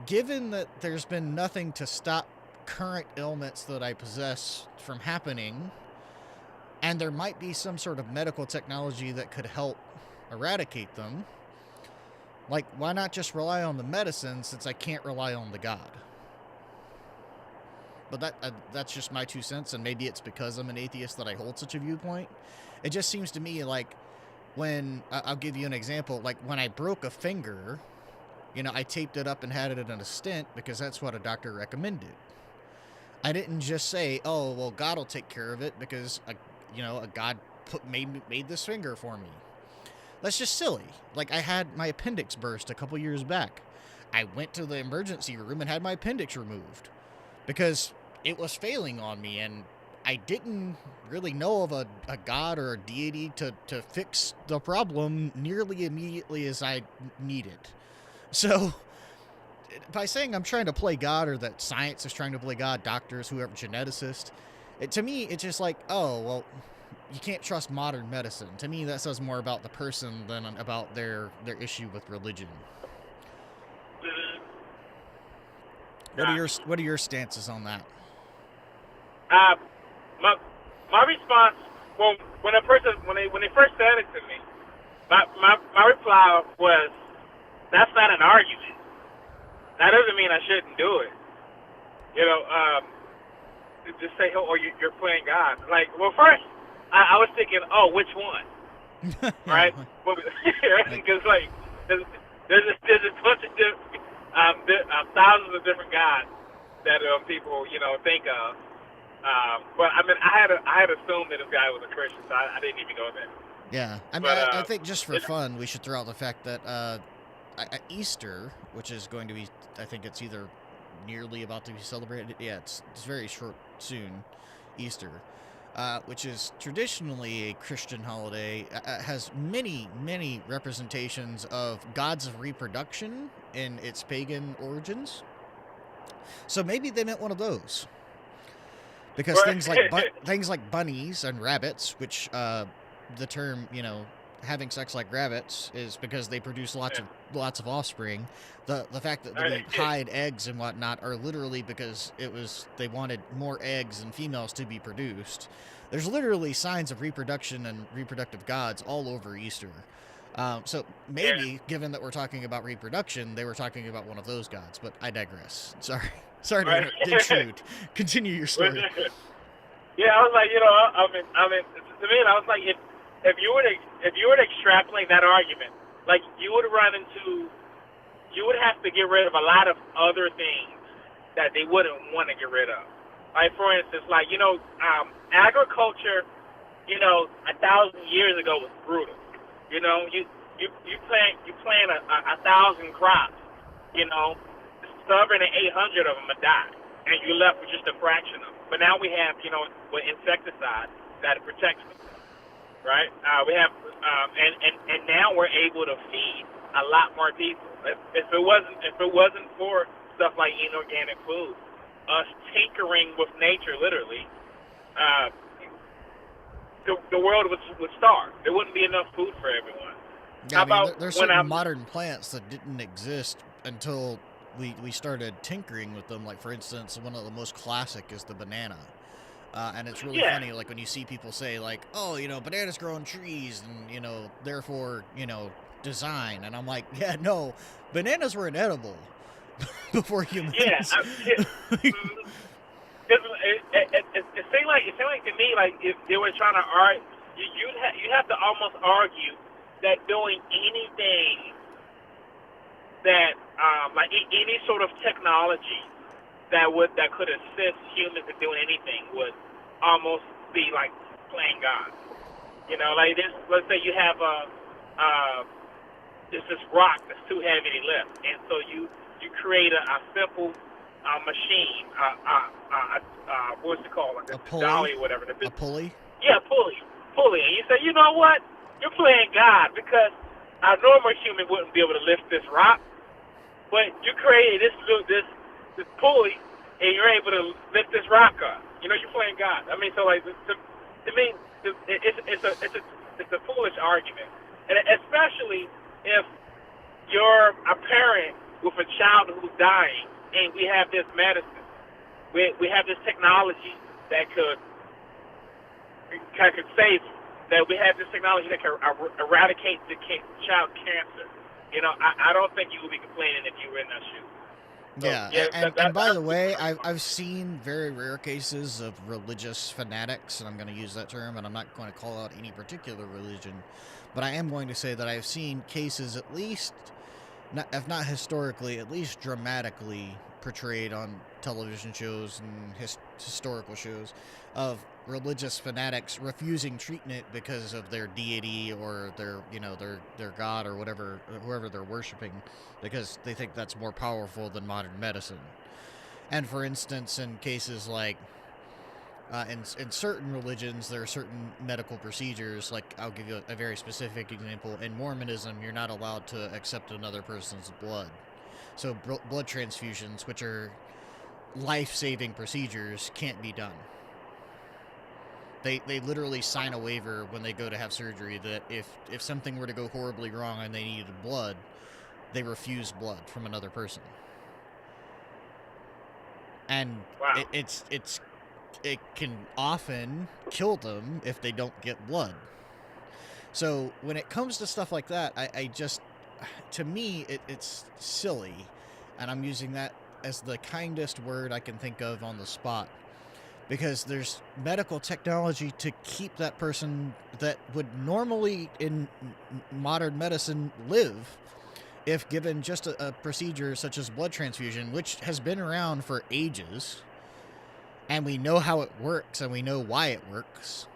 Speaker 1: given that there's been nothing to stop current ailments that I possess from happening, and there might be some sort of medical technology that could help eradicate them, like, why not just rely on the medicine since I can't rely on the God? But that's just my 2 cents, and maybe it's because I'm an atheist that I hold such a viewpoint. It just seems to me like when, I'll give you an example, like when I broke a finger, you know, I taped it up and had it in a stent because that's what a doctor recommended. I didn't just say, oh, well, God will take care of it because a god made this finger for me. That's just silly. Like, I had my appendix burst a couple years back. I went to the emergency room and had my appendix removed because it was failing on me, and I didn't really know of a god or a deity to fix the problem nearly immediately as I needed. So, by saying I'm trying to play God, or that science is trying to play God, doctors, whoever, geneticists, to me, it's just like, oh, well, you can't trust modern medicine. To me, that says more about the person than about their issue with religion. What are your stances on that?
Speaker 2: My response, when they first said it to me, my reply was, that's not an argument. That doesn't mean I shouldn't do it. Just say, oh, you're playing God. Like, well, first, I was thinking, oh, which one? Right? Because, like, there's a bunch of thousands of different gods that people, think of. But, I mean, I had assumed that this guy was a Christian, so I didn't even go there.
Speaker 1: Yeah. I mean, I think just for fun, we should throw out the fact that Easter, which is going to be, I think it's either nearly about to be celebrated. Yeah, it's very short soon, Easter, which is traditionally a Christian holiday, has many representations of gods of reproduction in its pagan origins. So maybe they meant one of those. Because things like bunnies and rabbits, which the term, having sex like rabbits is because they produce lots of offspring. The fact that they hide eggs and whatnot are literally because they wanted more eggs and females to be produced. There's literally signs of reproduction and reproductive gods all over Easter. So maybe, given that we're talking about reproduction, they were talking about one of those gods. But I digress. Sorry to intrude. Continue your story.
Speaker 2: Yeah, I was like, I mean, to me, I was like, if you were to extrapolate that argument, like you would have to get rid of a lot of other things that they wouldn't want to get rid of. Like, for instance, agriculture, 1,000 years ago was brutal. You plant 1,000 crops, stubborn and 800 of them would die, and you're left with just a fraction of them. But now we have, with insecticides that protects them, right? We have, and now we're able to feed a lot more people. If it wasn't for stuff like inorganic food, us tinkering with nature, literally, the world would starve. There wouldn't be enough food for everyone.
Speaker 1: Yeah, I mean, there's certain modern plants that didn't exist until we started tinkering with them. Like, for instance, one of the most classic is the banana. And it's really funny, like, when you see people say, like, oh, bananas grow on trees and, therefore, design. And I'm like, yeah, no, bananas were inedible before humans.
Speaker 2: Yeah. It seemed like to me, like, if they were trying to argue, you have to almost argue that doing anything that, like any sort of technology that could assist humans in doing anything would almost be like playing God. Like this. Let's say you have this rock that's too heavy to lift, and so you create a simple machine. What's it called? Like
Speaker 1: a pulley,
Speaker 2: dolly or whatever.
Speaker 1: A pulley.
Speaker 2: Yeah, pulley. And you say, you know what? You're playing God because a normal human wouldn't be able to lift this rock, but you created this pulley, and you're able to lift this rock up. You're playing God. I mean, so like to me, it's a foolish argument, and especially if you're a parent with a child who's dying, and we have this medicine, we have this technology that could save you. That we have this technology that can eradicate the child cancer. I don't think you would be complaining if you were in that shoe.
Speaker 1: Yeah, and by the way, I've seen very rare cases of religious fanatics, and I'm going to use that term, and I'm not going to call out any particular religion, but I am going to say that I've seen cases, at least if not historically, at least dramatically portrayed on television shows and historical shows of religious fanatics refusing treatment because of their deity or their their god or whatever, whoever they're worshiping, because they think that's more powerful than modern medicine. And for instance, in cases like in certain religions, there are certain medical procedures. Like, I'll give you a very specific example. In Mormonism, you're not allowed to accept another person's blood. So blood transfusions, which are life-saving procedures, can't be done. They literally sign a waiver when they go to have surgery that if something were to go horribly wrong and they needed blood, they refuse blood from another person. And
Speaker 2: Wow.
Speaker 1: it can often kill them if they don't get blood. So when it comes to stuff like that, I just, to me, it's silly. And I'm using that as the kindest word I can think of on the spot. Because there's medical technology to keep that person that would normally in modern medicine live if given just a procedure such as blood transfusion, which has been around for ages. And we know how it works and we know why it works,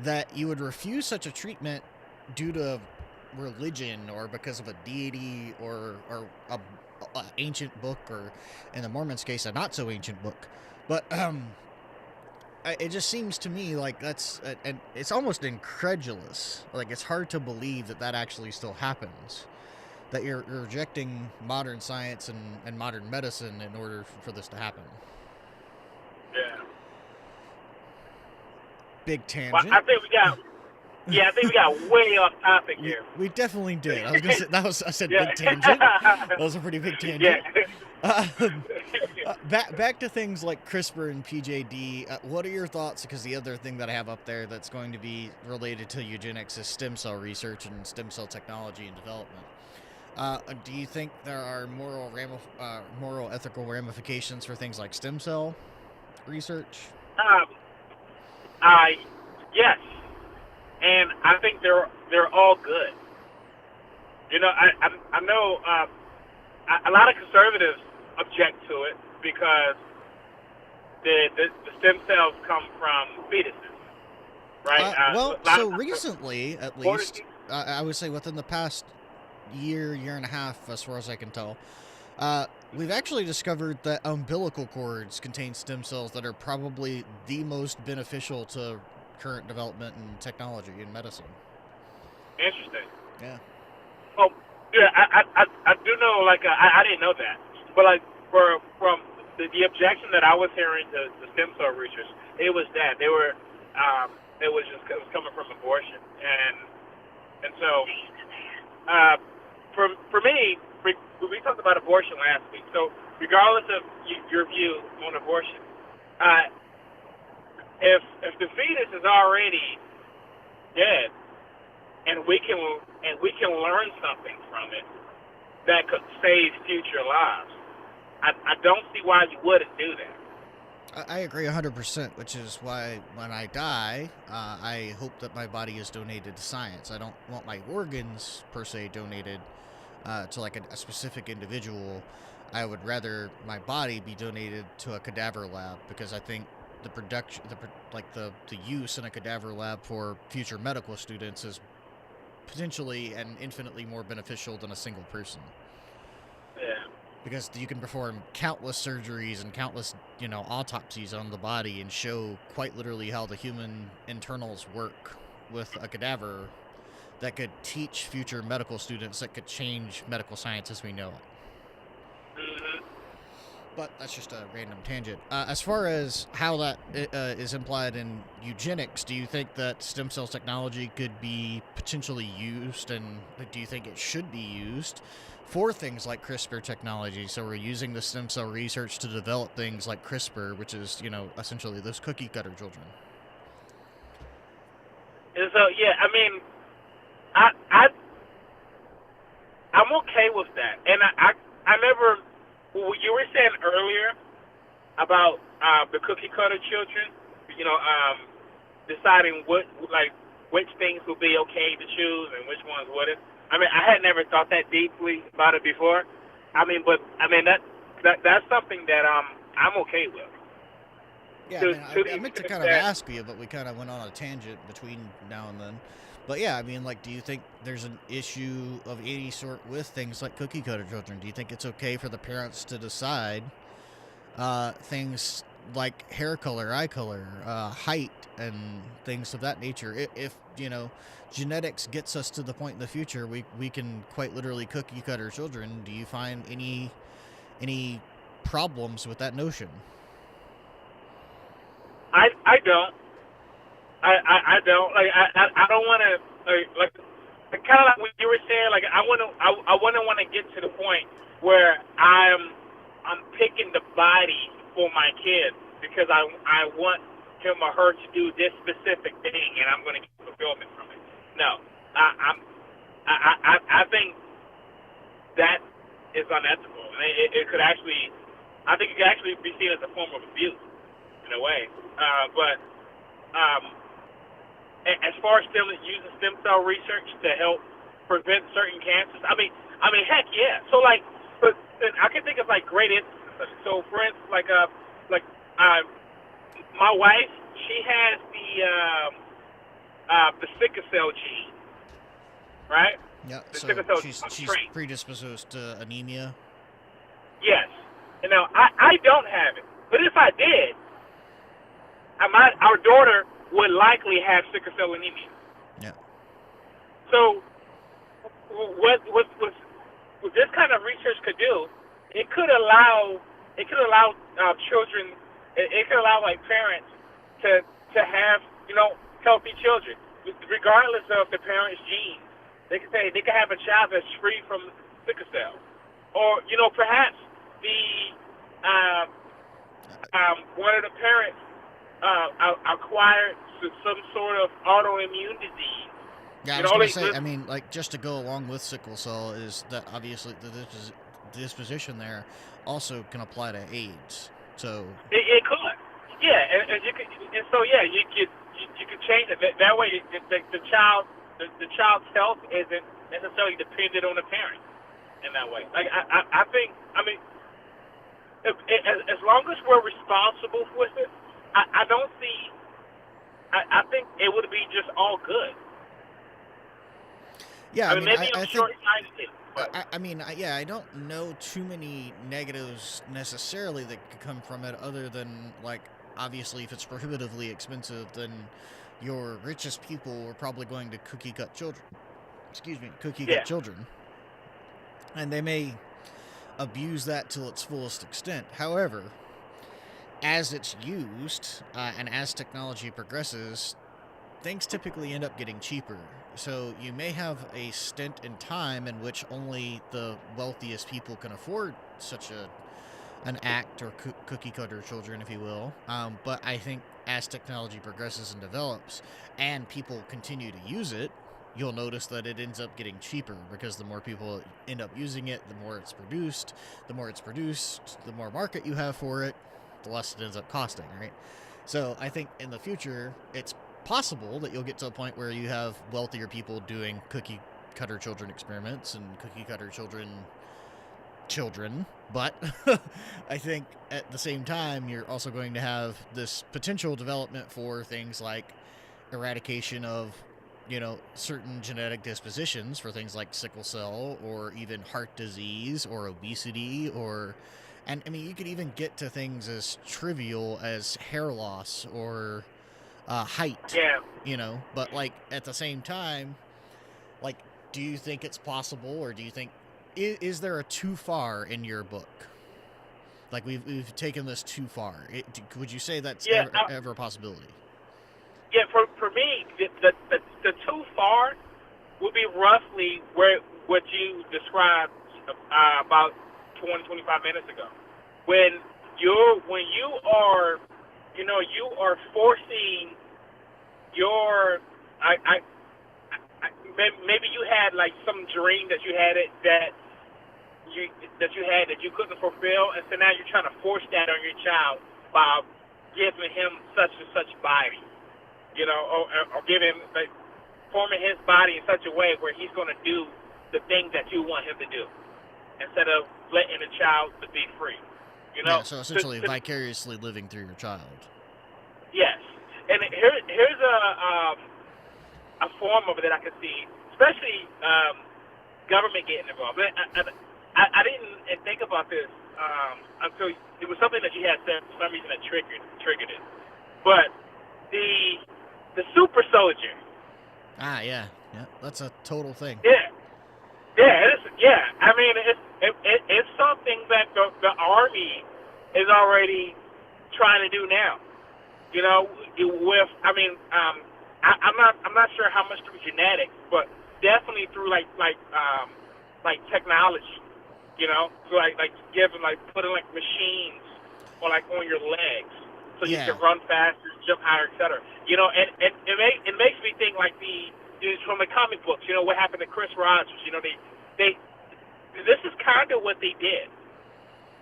Speaker 1: that you would refuse such a treatment due to religion or because of a deity or a ancient book, or in the Mormons' case, a not so ancient book. But it just seems to me like that's, and it's almost incredulous. Like, it's hard to believe that actually still happens. That you're rejecting modern science and modern medicine in order for this to happen.
Speaker 2: Yeah.
Speaker 1: Big tangent.
Speaker 2: Well, I think we got way off topic here.
Speaker 1: We definitely did. I was gonna say I said
Speaker 2: Yeah.
Speaker 1: big tangent. That was a pretty big tangent.
Speaker 2: Yeah.
Speaker 1: Back to things like CRISPR and PJD. What are your thoughts? Because the other thing that I have up there that's going to be related to eugenics is stem cell research and stem cell technology and development. Do you think there are moral, ethical ramifications for things like stem cell research?
Speaker 2: Yes, and I think they're all good. You know, I know a lot of conservatives object to it because the stem cells come from fetuses, right?
Speaker 1: Well, so recently, at least, I would say within the past year and a half, as far as I can tell, we've actually discovered that umbilical cords contain stem cells that are probably the most beneficial to current development in technology and medicine.
Speaker 2: Interesting.
Speaker 1: Yeah.
Speaker 2: Oh, yeah, I do know, like, I didn't know that. But, like, from the objection that I was hearing to the stem cell research, it was that it was coming from abortion. And so, for me, we talked about abortion last week. So, regardless of your view on abortion, if the fetus is already dead, and we can learn something from it that could save future lives, I don't see why you wouldn't do that.
Speaker 1: I agree 100%, which is why when I die, I hope that my body is donated to science. I don't want my organs, per se, donated to like a specific individual. I would rather my body be donated to a cadaver lab, because I think the production, the use in a cadaver lab for future medical students is potentially and infinitely more beneficial than a single person.
Speaker 2: Yeah.
Speaker 1: Because you can perform countless surgeries and countless, autopsies on the body and show quite literally how the human internals work with a cadaver that could teach future medical students, that could change medical science as we know it.
Speaker 2: Mm-hmm.
Speaker 1: But that's just a random tangent. As far as how that is implied in eugenics, do you think that stem cell technology could be potentially used, and do you think it should be used for things like CRISPR technology? So we're using the stem cell research to develop things like CRISPR, which is, essentially those cookie cutter children.
Speaker 2: And so, yeah, I mean, I'm okay with that, and I never. You were saying earlier about the cookie cutter children, deciding which things would be okay to choose and which ones wouldn't. I mean, I had never thought that deeply about it before. I mean, but I mean that's something that I'm okay with.
Speaker 1: Yeah, I
Speaker 2: To
Speaker 1: mean,
Speaker 2: to the
Speaker 1: I meant to
Speaker 2: extent
Speaker 1: kind of
Speaker 2: that
Speaker 1: ask you, but we kind of went on a tangent between now and then. But yeah, I mean, like, do you think there's an issue of any sort with things like cookie cutter children? Do you think it's okay for the parents to decide things like hair color, eye color, height, and things of that nature? If you know, genetics gets us to the point in the future, we can quite literally cookie cutter children. Do you find any problems with that notion?
Speaker 2: I don't. I don't I don't want to like kind of like what you were saying. Like I wouldn't want to get to the point where I'm picking the body for my kid because I want him or her to do this specific thing and I'm going to get fulfillment from it. No, I think that is unethical. And it could actually, I think it could actually be seen as a form of abuse in a way. But as far as using stem cell research to help prevent certain cancers, I mean, heck yeah. So like, but I can think of like great instances. So for instance, my wife, she has the sickle cell gene, right?
Speaker 1: Yeah,
Speaker 2: The
Speaker 1: so
Speaker 2: sickle cell
Speaker 1: she's
Speaker 2: trait.
Speaker 1: predisposed to anemia.
Speaker 2: Yes. And now I don't have it, but if I did, our daughter would likely have sickle cell anemia.
Speaker 1: Yeah.
Speaker 2: So what this kind of research could do, it could allow children, it could allow like parents to have healthy children, regardless of the parents' genes. They could say they could have a child that's free from sickle cell, or perhaps the one of the parents acquired some sort of autoimmune disease.
Speaker 1: Yeah, I was gonna say. I mean, like, just to go along with sickle cell is that obviously the disposition there also can apply to AIDS. So
Speaker 2: it could, yeah, and you could, and so yeah, you could change it that way. The child's health isn't necessarily dependent on the parent in that way. Like I think, I mean, as long as we're responsible with it, I don't see. I think it would be just all good.
Speaker 1: yeah,
Speaker 2: I mean, maybe I'm
Speaker 1: I think.
Speaker 2: short-sighted, but
Speaker 1: I mean, yeah, I don't know too many negatives necessarily that could come from it, other than like obviously if it's prohibitively expensive, then your richest people are probably going to cookie cut children. Excuse me, cookie cut
Speaker 2: yeah,
Speaker 1: children, and they may abuse that to its fullest extent. However, as it's used and as technology progresses, things typically end up getting cheaper. So you may have a stint in time in which only the wealthiest people can afford such an act, or cookie cutter children, if you will. But I think as technology progresses and develops, and people continue to use it, you'll notice that it ends up getting cheaper because the more people end up using it, the more it's produced. The more it's produced, the more market you have for it, the less it ends up costing, right? So I think in the future, it's possible that you'll get to a point where you have wealthier people doing cookie cutter children experiments and cookie cutter children, but I think at the same time you're also going to have this potential development for things like eradication of certain genetic dispositions for things like sickle cell, or even heart disease, or obesity, and I mean, you could even get to things as trivial as hair loss or height,
Speaker 2: yeah.
Speaker 1: but like at the same time, like, do you think it's possible, or do you think is there a too far in your book? Like we've taken this too far. Would you say that's
Speaker 2: Yeah,
Speaker 1: ever a possibility?
Speaker 2: yeah. For me, the too far would be roughly where what you described about 20-25 minutes ago, when you are you are forcing your maybe you had like some dream that you had that you couldn't fulfill, and so now you're trying to force that on your child by giving him such and such body, or giving, like, forming his body in such a way where he's going to do the thing that you want him to do instead of letting the child to be free. You
Speaker 1: Yeah,
Speaker 2: know,
Speaker 1: so essentially vicariously living through your child.
Speaker 2: yes. And here's a form of it that I could see, especially government getting involved. I didn't think about this until it was something that you had said for some reason that triggered it. But the super soldier.
Speaker 1: Ah, yeah, that's a total thing.
Speaker 2: Yeah. I mean, it's something that the army is already trying to do now. You know, I'm not sure how much through genetics, but definitely through like technology. You know, so like putting like machines or like on your legs so you can run faster, jump higher, etc. You know, and it makes me think like from the comic books. You know what happened to Chris Rogers? You know, they this is kind of what they did.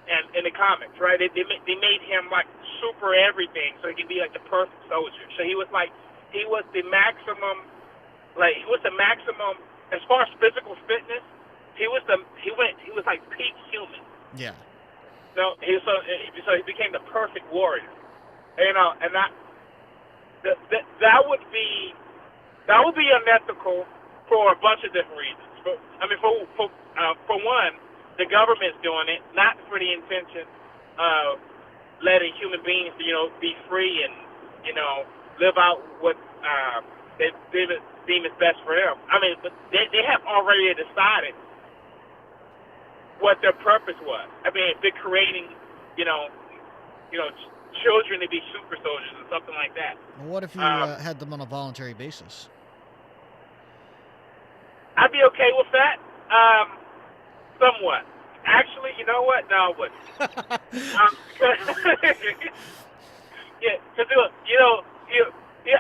Speaker 2: And in the comics, right? They made him like super everything, so he could be like the perfect soldier. So he was the maximum as far as physical fitness. He was like peak human.
Speaker 1: Yeah.
Speaker 2: So he became the perfect warrior. You know, and that would be unethical for a bunch of different reasons. For one, the government's doing it not for the intention of letting human beings, you know, be free and, you know, live out what they deem is best for them. I mean, but they have already decided what their purpose was. I mean, they're creating, you know, children to be super soldiers or something like that.
Speaker 1: Well, what if you had them on a voluntary basis?
Speaker 2: I'd be okay with that. Somewhat. Actually, you know what? No, I wouldn't. Because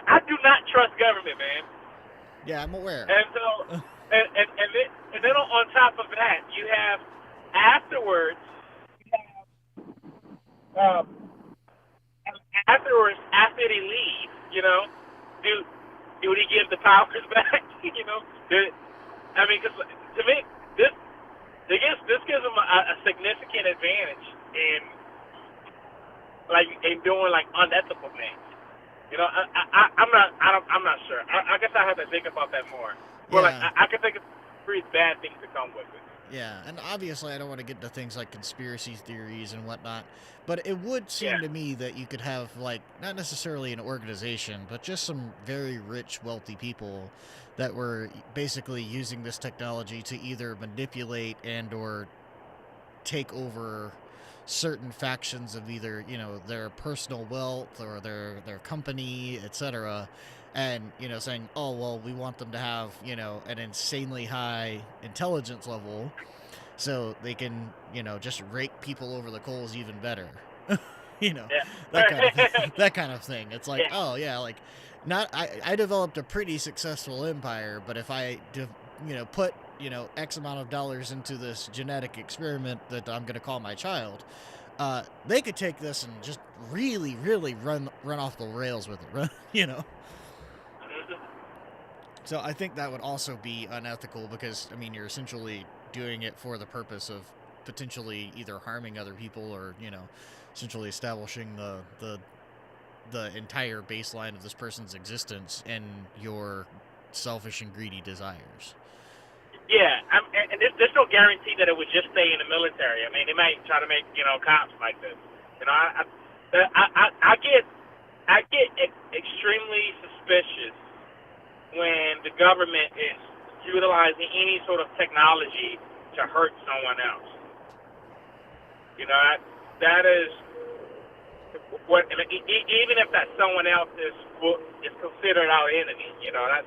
Speaker 2: I do not trust government, man.
Speaker 1: Yeah, I'm aware.
Speaker 2: And so, and then on top of that, you have afterwards. After they leave, you know, do they give the powers back? You know, I mean, because to me, this gives them a significant advantage in doing like unethical things. You know, I'm not sure. I guess I have to think about that more. But like, I can think of pretty bad things that come with it.
Speaker 1: Yeah, and obviously I don't want to get into things like conspiracy theories and whatnot, but it would seem to me that you could have, like, not necessarily an organization, but just some very rich, wealthy people that were basically using this technology to either manipulate and or take over certain factions of either, you know, their personal wealth or their company, etc., and, you know, saying, oh, well, we want them to have, you know, an insanely high intelligence level so they can, you know, just rake people over the coals even better. You know, that kind of thing. It's like, oh, yeah, like, I developed a pretty successful empire, but if I, you know, put, you know, X amount of dollars into this genetic experiment that I'm going to call my child, they could take this and just really, really run off the rails with it, right? You know? So I think that would also be unethical because, I mean, you're essentially doing it for the purpose of potentially either harming other people or, you know, essentially establishing the entire baseline of this person's existence and your selfish and greedy desires.
Speaker 2: Yeah, and there's no guarantee that it would just stay in the military. I mean, they might try to make, you know, cops like this. You know, I get extremely suspicious when the government is utilizing any sort of technology to hurt someone else. You know, that is what, even if that someone else is considered our enemy. You know, that's,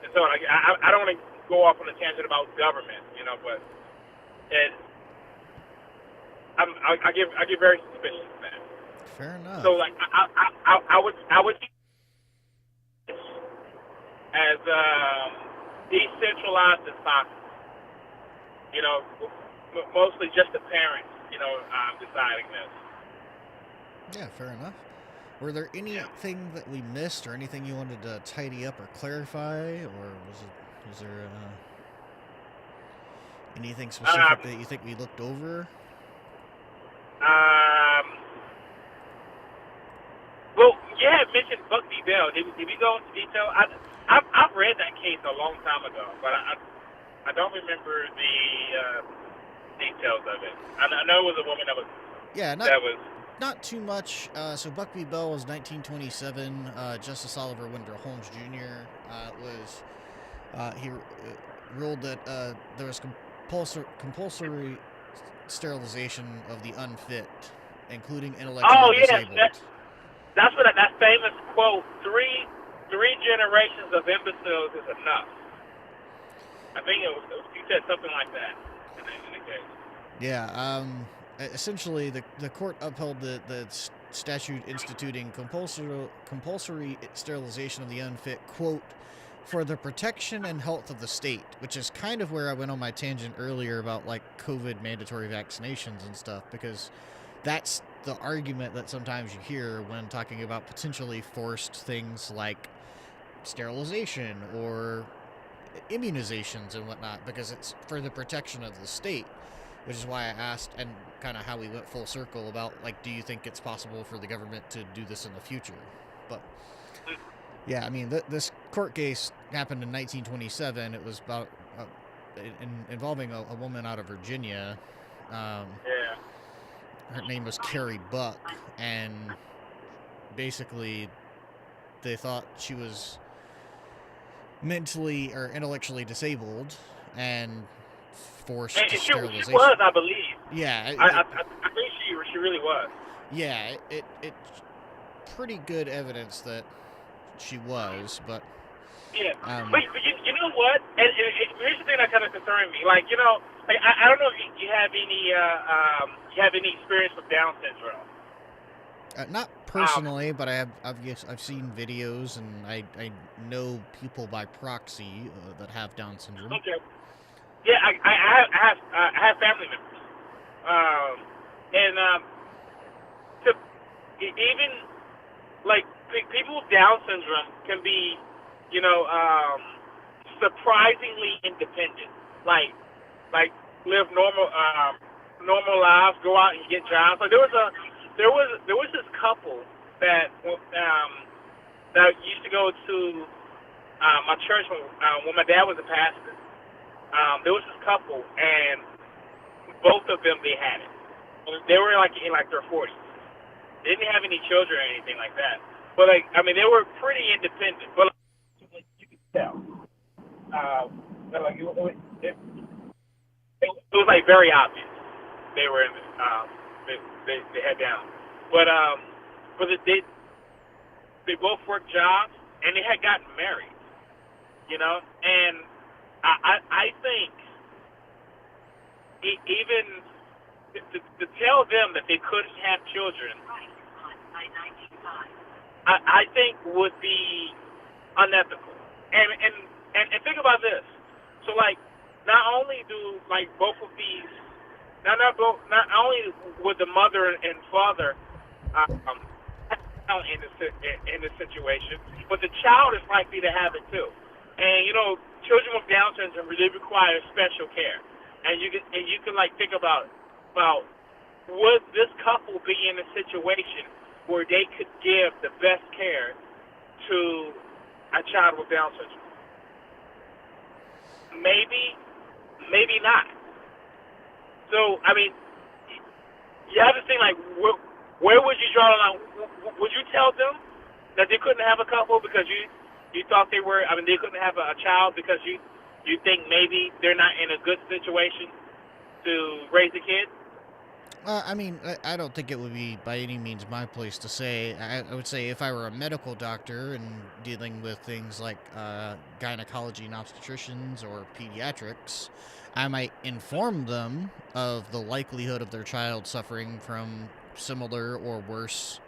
Speaker 2: and so like, I don't want to go off on a tangent about government. You know, but I get very suspicious of that.
Speaker 1: Fair enough.
Speaker 2: So like I would as decentralized as possible. You know, mostly just the parents, you know, deciding this.
Speaker 1: Yeah, fair enough. Were there anything that we missed or anything you wanted to tidy up or clarify, or was there Anything specific
Speaker 2: Um,
Speaker 1: that you think we looked over?
Speaker 2: um, well, you had mentioned Buck v. Bell. Did we go into detail? I've read that case a long time ago, but I don't remember the details of it. I know it was a woman
Speaker 1: Yeah,
Speaker 2: that was.
Speaker 1: not too much. So Buck v. Bell was 1927. Justice Oliver Wendell Holmes Jr. He ruled that there was compulsory sterilization of the unfit, including
Speaker 2: Oh
Speaker 1: intellectually
Speaker 2: yes,
Speaker 1: disabled.
Speaker 2: that's what that famous quote. Three generations of imbeciles is enough. I think he said something like that in the case.
Speaker 1: Yeah. Essentially, the court upheld the statute instituting compulsory sterilization of the unfit, quote, for the protection and health of the state, which is kind of where I went on my tangent earlier about like COVID mandatory vaccinations and stuff, because that's the argument that sometimes you hear when talking about potentially forced things like sterilization or immunizations and whatnot, because it's for the protection of the state, which is why I asked, and kind of how we went full circle about, like, do you think it's possible for the government to do this in the future? But yeah, I mean, this court case happened in 1927. It was about involving a woman out of Virginia.
Speaker 2: Yeah.
Speaker 1: Her name was Carrie Buck, and basically they thought she was mentally or intellectually disabled and forced
Speaker 2: And
Speaker 1: to
Speaker 2: she
Speaker 1: sterilization.
Speaker 2: was, I believe.
Speaker 1: Yeah,
Speaker 2: I think she really was.
Speaker 1: yeah, it's pretty good evidence that she was, but
Speaker 2: Yeah, but you know what? And here's the thing that kind of concerned me. Like like I don't know if you have any experience with Down syndrome.
Speaker 1: not personally, but I've seen videos and I know people by proxy that have Down syndrome.
Speaker 2: Okay. Yeah, I have family members. And to even like people with Down syndrome can be, surprisingly independent. Like live normal lives, go out and get jobs. Like there was this couple that that used to go to my church when my dad was a pastor. There was this couple, and both of them they had it. They were like in like their 40s. They didn't have any children or anything like that. But like, I mean, they were pretty independent. But like, you could tell. Like it was like very obvious they were in. They had down. But they both worked jobs and they had gotten married. And I think even to tell them that they couldn't have children, I think would be unethical. And think about this. So like, not only do like both of these, not only would the mother and father in this situation, but the child is likely to have it too. And children with Down syndrome really require special care. And you can like think about would this couple be in a situation where they could give the best care to a child with Down syndrome? Maybe not. So I mean, you have to think like where would you draw the line? Would you tell them that they couldn't have a couple because you thought they were? I mean, they couldn't have a child because you think maybe they're not in a good situation to raise a kid?
Speaker 1: I mean, I don't think it would be by any means my place to say. I would say if I were a medical doctor and dealing with things like gynecology and obstetricians or pediatrics, I might inform them of the likelihood of their child suffering from similar or worse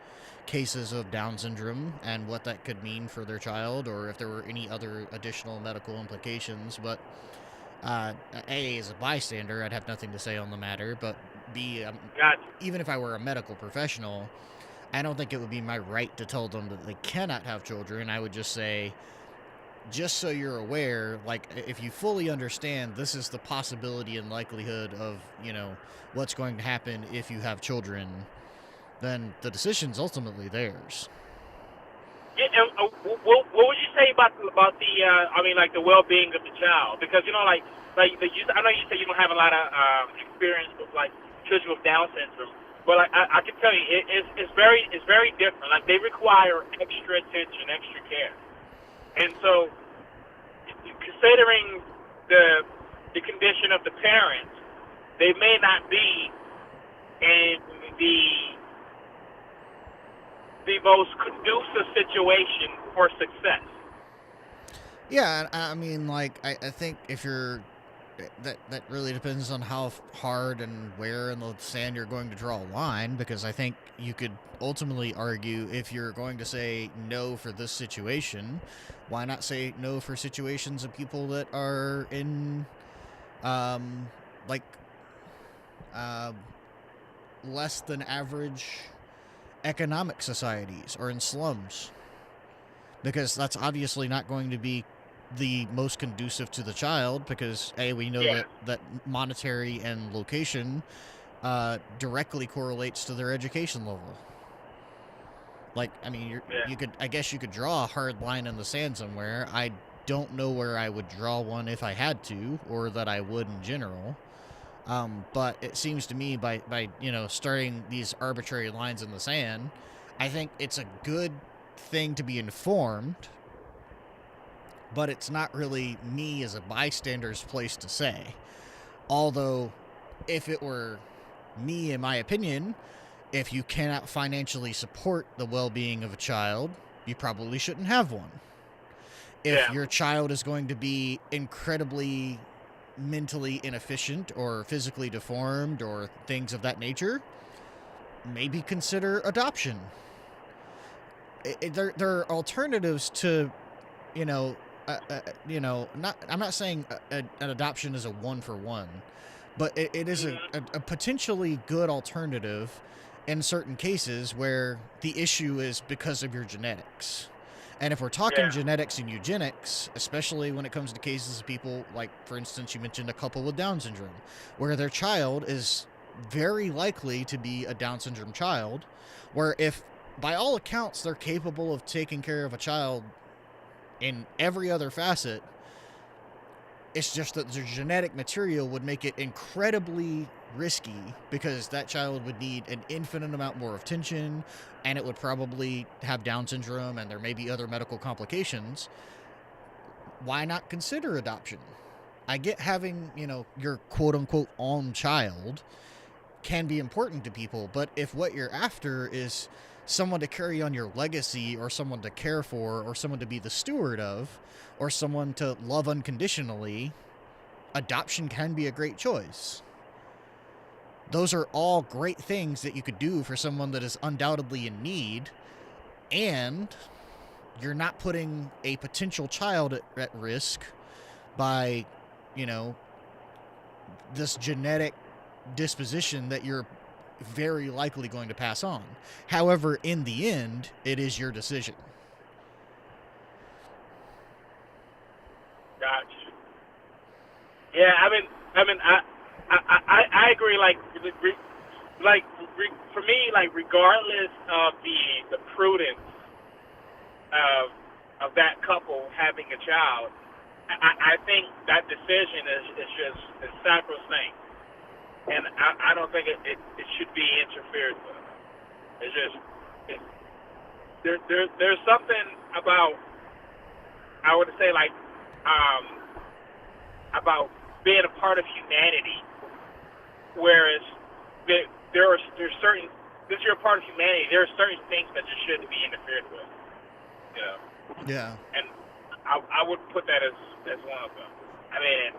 Speaker 1: cases of Down syndrome and what that could mean for their child, or if there were any other additional medical implications. But A, as a bystander, I'd have nothing to say on the matter, but B, even if I were a medical professional, I don't think it would be my right to tell them that they cannot have children. I would just say just so you're aware, like if you fully understand this is the possibility and likelihood of, what's going to happen if you have children, then the decision's ultimately theirs.
Speaker 2: Yeah, and, what would you say about the I mean, like the well-being of the child? Because I know you say you don't have a lot of experience with like children with Down syndrome, but like I can tell you, it's very different. Like they require extra attention, extra care, and so considering the condition of the parents, they may not be in the most conducive situation for success.
Speaker 1: Yeah, I mean, like I think if you're that really depends on how hard and where in the sand you're going to draw a line, because I think you could ultimately argue if you're going to say no for this situation, why not say no for situations of people that are in like less than average economic societies or in slums, because that's obviously not going to be the most conducive to the child, because we know
Speaker 2: Yeah,
Speaker 1: that monetary and location directly correlates to their education level. Like, I mean,
Speaker 2: yeah,
Speaker 1: I guess you could draw a hard line in the sand somewhere. I don't know where I would draw one if I had to, or that I would in general. But it seems to me by starting these arbitrary lines in the sand, I think it's a good thing to be informed, but it's not really me as a bystander's place to say. Although, if it were me, in my opinion, if you cannot financially support the well-being of a child, you probably shouldn't have one. If
Speaker 2: yeah,
Speaker 1: your child is going to be incredibly mentally inefficient or physically deformed or things of that nature, maybe consider adoption. There are alternatives to, you know, not. I'm not saying an adoption is a one for one, but it is a potentially good alternative in certain cases where the issue is because of your genetics. And if we're talking
Speaker 2: yeah,
Speaker 1: genetics and eugenics, especially when it comes to cases of people like, for instance, you mentioned a couple with Down syndrome, where their child is very likely to be a Down syndrome child, where if by all accounts they're capable of taking care of a child in every other facet, it's just that the genetic material would make it incredibly risky, because that child would need an infinite amount more of attention, and it would probably have Down syndrome, and there may be other medical complications. Why not consider adoption? I get having, your quote unquote own child can be important to people, but if what you're after is someone to carry on your legacy, or someone to care for, or someone to be the steward of, or someone to love unconditionally, adoption can be a great choice. Those are all great things that you could do for someone that is undoubtedly in need, and you're not putting a potential child at risk by, you know, this genetic disposition that you're very likely going to pass on. However, in the end, it is your decision.
Speaker 2: gotcha. Yeah, I agree. For me, like regardless of the prudence of that couple having a child, I think that decision is sacrosanct, and I don't think it should be interfered with. It's just it, there's something about, I would say, like about being a part of humanity, whereas there's certain, since you're a part of humanity, there are certain things that just shouldn't be interfered with. You know,
Speaker 1: Yeah.
Speaker 2: and I would put that as one of them. I mean,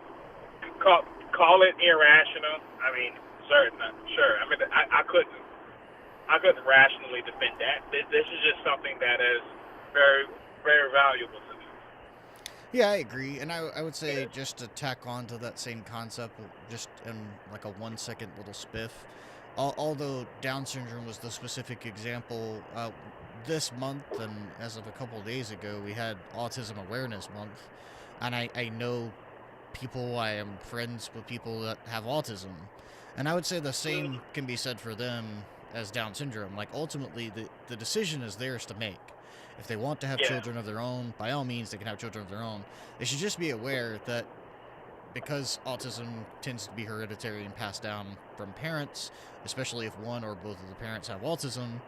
Speaker 2: call it irrational. I mean, sure. I mean, I couldn't rationally defend that. This is just something that is very, very valuable to me.
Speaker 1: Yeah, I agree. And I would say, just to tack on to that same concept, just in like a 1 second little spiff, although Down syndrome was the specific example, this month, and as of a couple of days ago, we had Autism Awareness Month, and I know people, I am friends with people that have autism, and I would say the same can be said for them as Down syndrome. Like, ultimately, the decision is theirs to make. If they want to have
Speaker 2: Yeah.
Speaker 1: children of their own, by all means, they can have children of their own. They should just be aware that because autism tends to be hereditary and passed down from parents, especially if one or both of the parents have autism,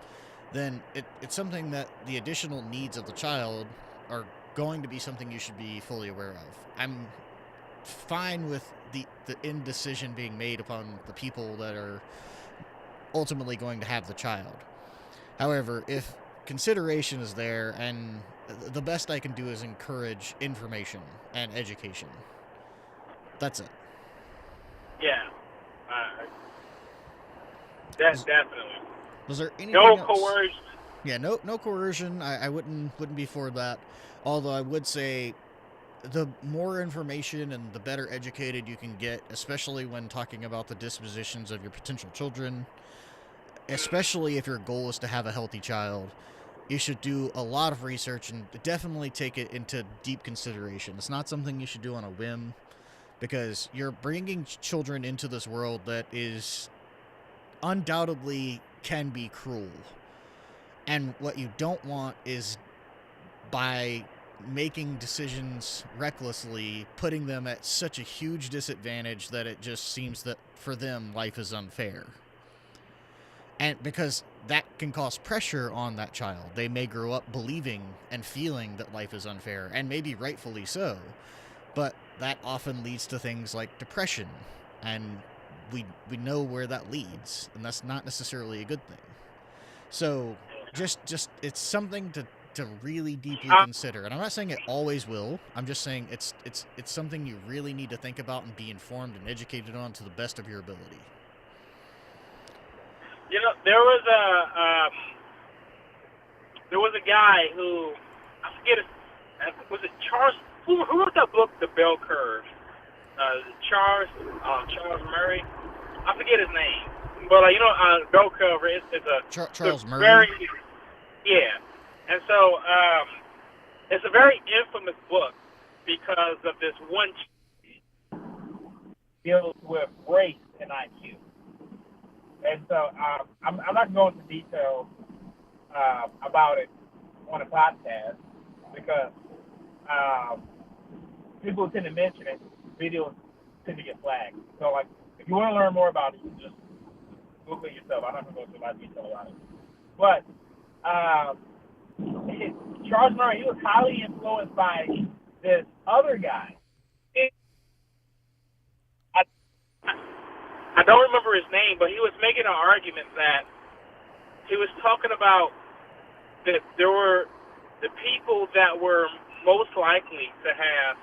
Speaker 1: then it's something that the additional needs of the child are going to be something you should be fully aware of. I'm fine with the indecision being made upon the people that are ultimately going to have the child. However, if consideration is there, and the best I can do is encourage information and education. That's it.
Speaker 2: Yeah.
Speaker 1: Was,
Speaker 2: Definitely.
Speaker 1: was there anything
Speaker 2: No
Speaker 1: else?
Speaker 2: coercion.
Speaker 1: Yeah, no coercion. I wouldn't be for that. Although I would say the more information and the better educated you can get, especially when talking about the dispositions of your potential children, especially if your goal is to have a healthy child, you should do a lot of research and definitely take it into deep consideration. It's not something you should do on a whim, because you're bringing children into this world that is undoubtedly can be cruel. And what you don't want is, by making decisions recklessly, putting them at such a huge disadvantage that it just seems that for them life is unfair. And because that can cause pressure on that child. They may grow up believing and feeling that life is unfair, and maybe rightfully so. But that often leads to things like depression, and we know where that leads, and that's not necessarily a good thing. So just it's something to really deeply
Speaker 2: Uh,
Speaker 1: consider. And I'm not saying it always will. I'm just saying it's something you really need to think about and be informed and educated on to the best of your ability.
Speaker 2: there was a guy who, I forget his, was it Charles? Who wrote that book, The Bell Curve? Charles Murray. I forget his name, but Bell Curve it's
Speaker 1: Charles
Speaker 2: a very,
Speaker 1: Murray.
Speaker 2: yeah, and so it's a very infamous book because of this one deals with race and IQ. And so I'm not going into detail about it on a podcast because people tend to mention it. Videos tend to get flagged. So, like, if you want to learn more about it, you can just Google it yourself. I'm not going to go into a lot of detail about it. But Charles Murray, he was highly influenced by this other guy. I don't remember his name, but he was making an argument that he was talking about that there were the people that were most likely to have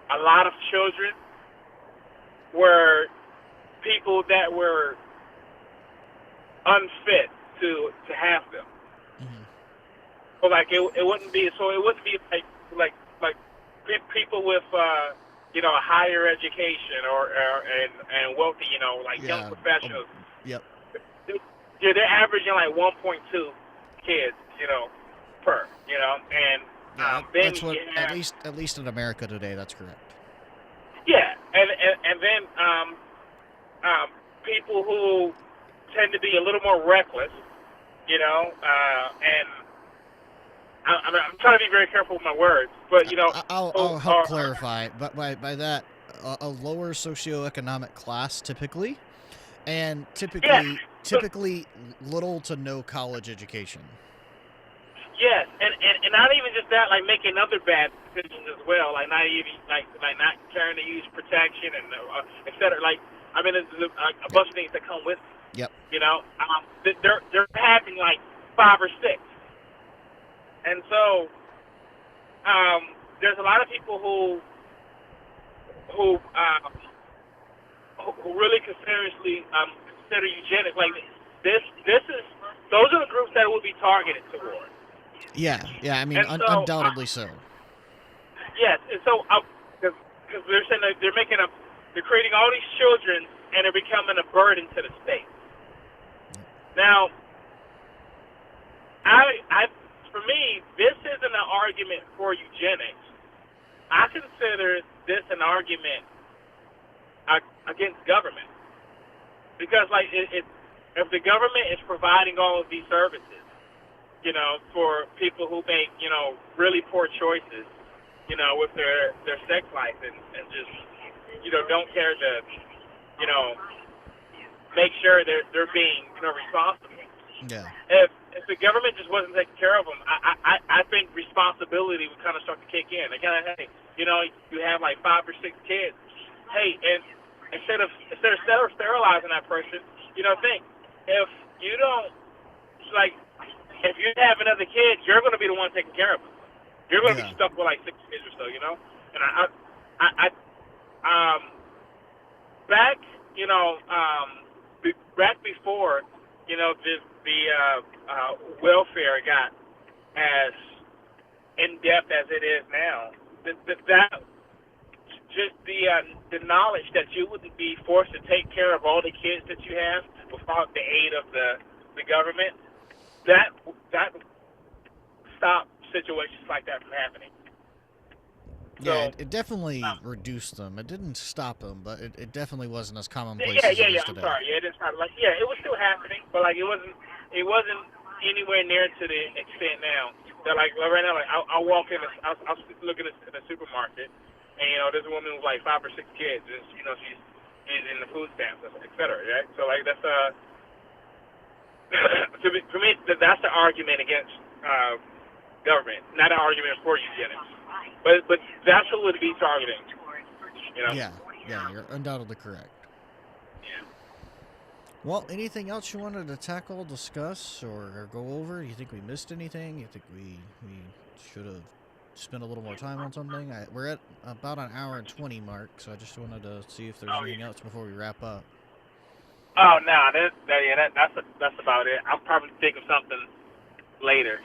Speaker 2: a lot of children were people that were unfit to have them.
Speaker 1: Mm-hmm.
Speaker 2: So like it wouldn't be like people with a higher education and wealthy, like young
Speaker 1: Yeah.
Speaker 2: professionals.
Speaker 1: Yep.
Speaker 2: Yeah, they're averaging like 1.2 kids, per, and
Speaker 1: Yeah.
Speaker 2: then
Speaker 1: That's what
Speaker 2: you have,
Speaker 1: at least in America today. That's correct.
Speaker 2: yeah, and then people who tend to be a little more reckless, and I'm trying to be very careful with my words, but
Speaker 1: I'll help clarify. But by that, a lower socioeconomic class typically, and
Speaker 2: yeah,
Speaker 1: typically little to no college education.
Speaker 2: yes, and not even just that, like making other bad decisions as well, like not even like not caring to use protection and et cetera. Like, I mean, there's a bunch of things that come with it.
Speaker 1: Yep.
Speaker 2: They're having like 5 or 6, and so there's a lot of people who really seriously consider eugenics. Like this is those are the groups that will be targeted towards.
Speaker 1: Yeah. I mean,
Speaker 2: And so
Speaker 1: undoubtedly so.
Speaker 2: yes, and so because they're saying that they're creating all these children and they're becoming a burden to the state. Now, for me, this isn't an argument for eugenics. I consider this an argument against government, because like if the government is providing all of these services, for people who make really poor choices, with their sex life and just don't care to make sure they're being responsible.
Speaker 1: Yeah.
Speaker 2: If the government just wasn't taking care of them, I think responsibility would kind of start to kick in. They kind of, hey, you have like 5 or 6 kids. Hey, and instead of sterilizing that person, think if you don't if you have another kid, you're going to be the one taking care of them. You're going to be stuck with like 6 kids or so, And back, back before, the welfare got as in depth as it is now. That just the knowledge that you wouldn't be forced to take care of all the kids that you have without the aid of the government, that stopped situations like that from happening.
Speaker 1: Yeah, it definitely reduced them. It didn't stop them, but it definitely wasn't as commonplace
Speaker 2: Yeah,
Speaker 1: as it is
Speaker 2: I'm
Speaker 1: today.
Speaker 2: sorry. Yeah, it's not it was still happening, but like it wasn't anywhere near to the extent now. That like right now, like I'll walk in, I'll look in the supermarket, and there's a woman with like 5 or 6 kids, and she's in the food stamps, et cetera. Right? So like that's for me that's the argument against government, not an argument for eugenics. But that's what would be targeting.
Speaker 1: Yeah, you're undoubtedly correct.
Speaker 2: Yeah.
Speaker 1: Well, anything else you wanted to tackle, discuss, or go over? You think we missed anything? You think we should have spent a little more time on something? We're at about an hour and 20 mark, so I just wanted to see if there's anything else before we wrap up.
Speaker 2: Oh no, that's about it. I'll probably think of something later.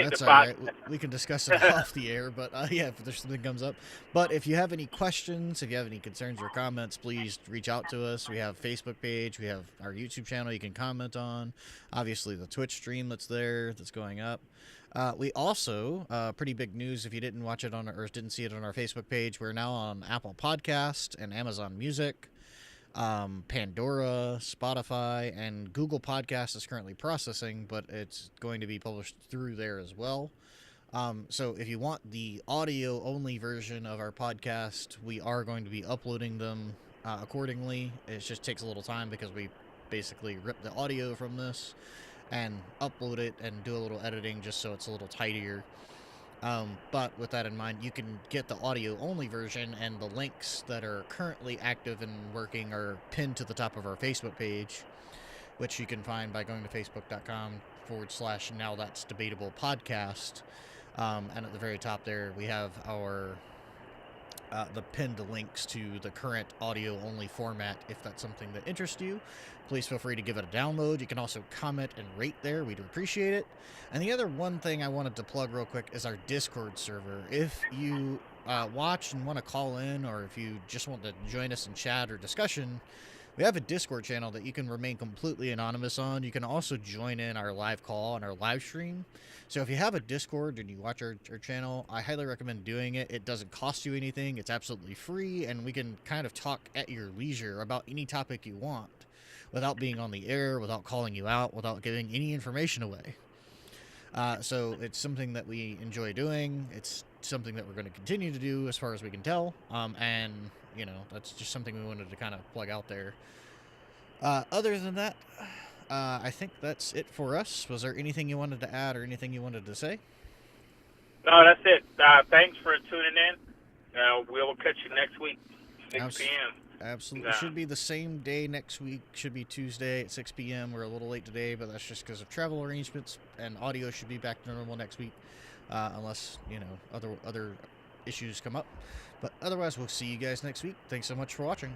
Speaker 1: That's all right. We can discuss it off the air, but if there's something comes up. But if you have any questions, if you have any concerns or comments, please reach out to us. We have a Facebook page. We have our YouTube channel you can comment on. Obviously, the Twitch stream that's going up. We also, pretty big news if you didn't watch it or didn't see it on our Facebook page, we're now on Apple Podcast and Amazon Music. Pandora, Spotify, and Google Podcast is currently processing, but it's going to be published through there as well. So if you want the audio-only version of our podcast, we are going to be uploading them accordingly. It just takes a little time because we basically rip the audio from this and upload it and do a little editing just so it's a little tidier. But with that in mind, you can get the audio-only version, and the links that are currently active and working are pinned to the top of our Facebook page, which you can find by going to facebook.com/Now That's Debatable Podcast. And at the very top there, we have our the pinned links to the current audio-only format. If that's something that interests you, please feel free to give it a download. You can also comment and rate there. We'd appreciate it. And the other one thing I wanted to plug real quick is our Discord server. If you watch and want to call in, or if you just want to join us in chat or discussion, we have a Discord channel that you can remain completely anonymous on. You can also join in our live call and our live stream. So if you have a Discord and you watch our channel, I highly recommend doing it. It doesn't cost you anything. It's absolutely free, and we can kind of talk at your leisure about any topic you want without being on the air, without calling you out, without giving any information away. So it's something that we enjoy doing. It's something that we're going to continue to do as far as we can tell. And, that's just something we wanted to kind of plug out there. Other than that, I think that's it for us. Was there anything you wanted to add or anything you wanted to say?
Speaker 2: No, that's it. Thanks for tuning in. We will catch you next week, 6 p.m.
Speaker 1: Absolutely. Should be the same day next week. Should be Tuesday at 6 p.m. We're a little late today, but that's just because of travel arrangements, and audio should be back to normal next week, unless, other issues come up. But otherwise, we'll see you guys next week. Thanks so much for watching.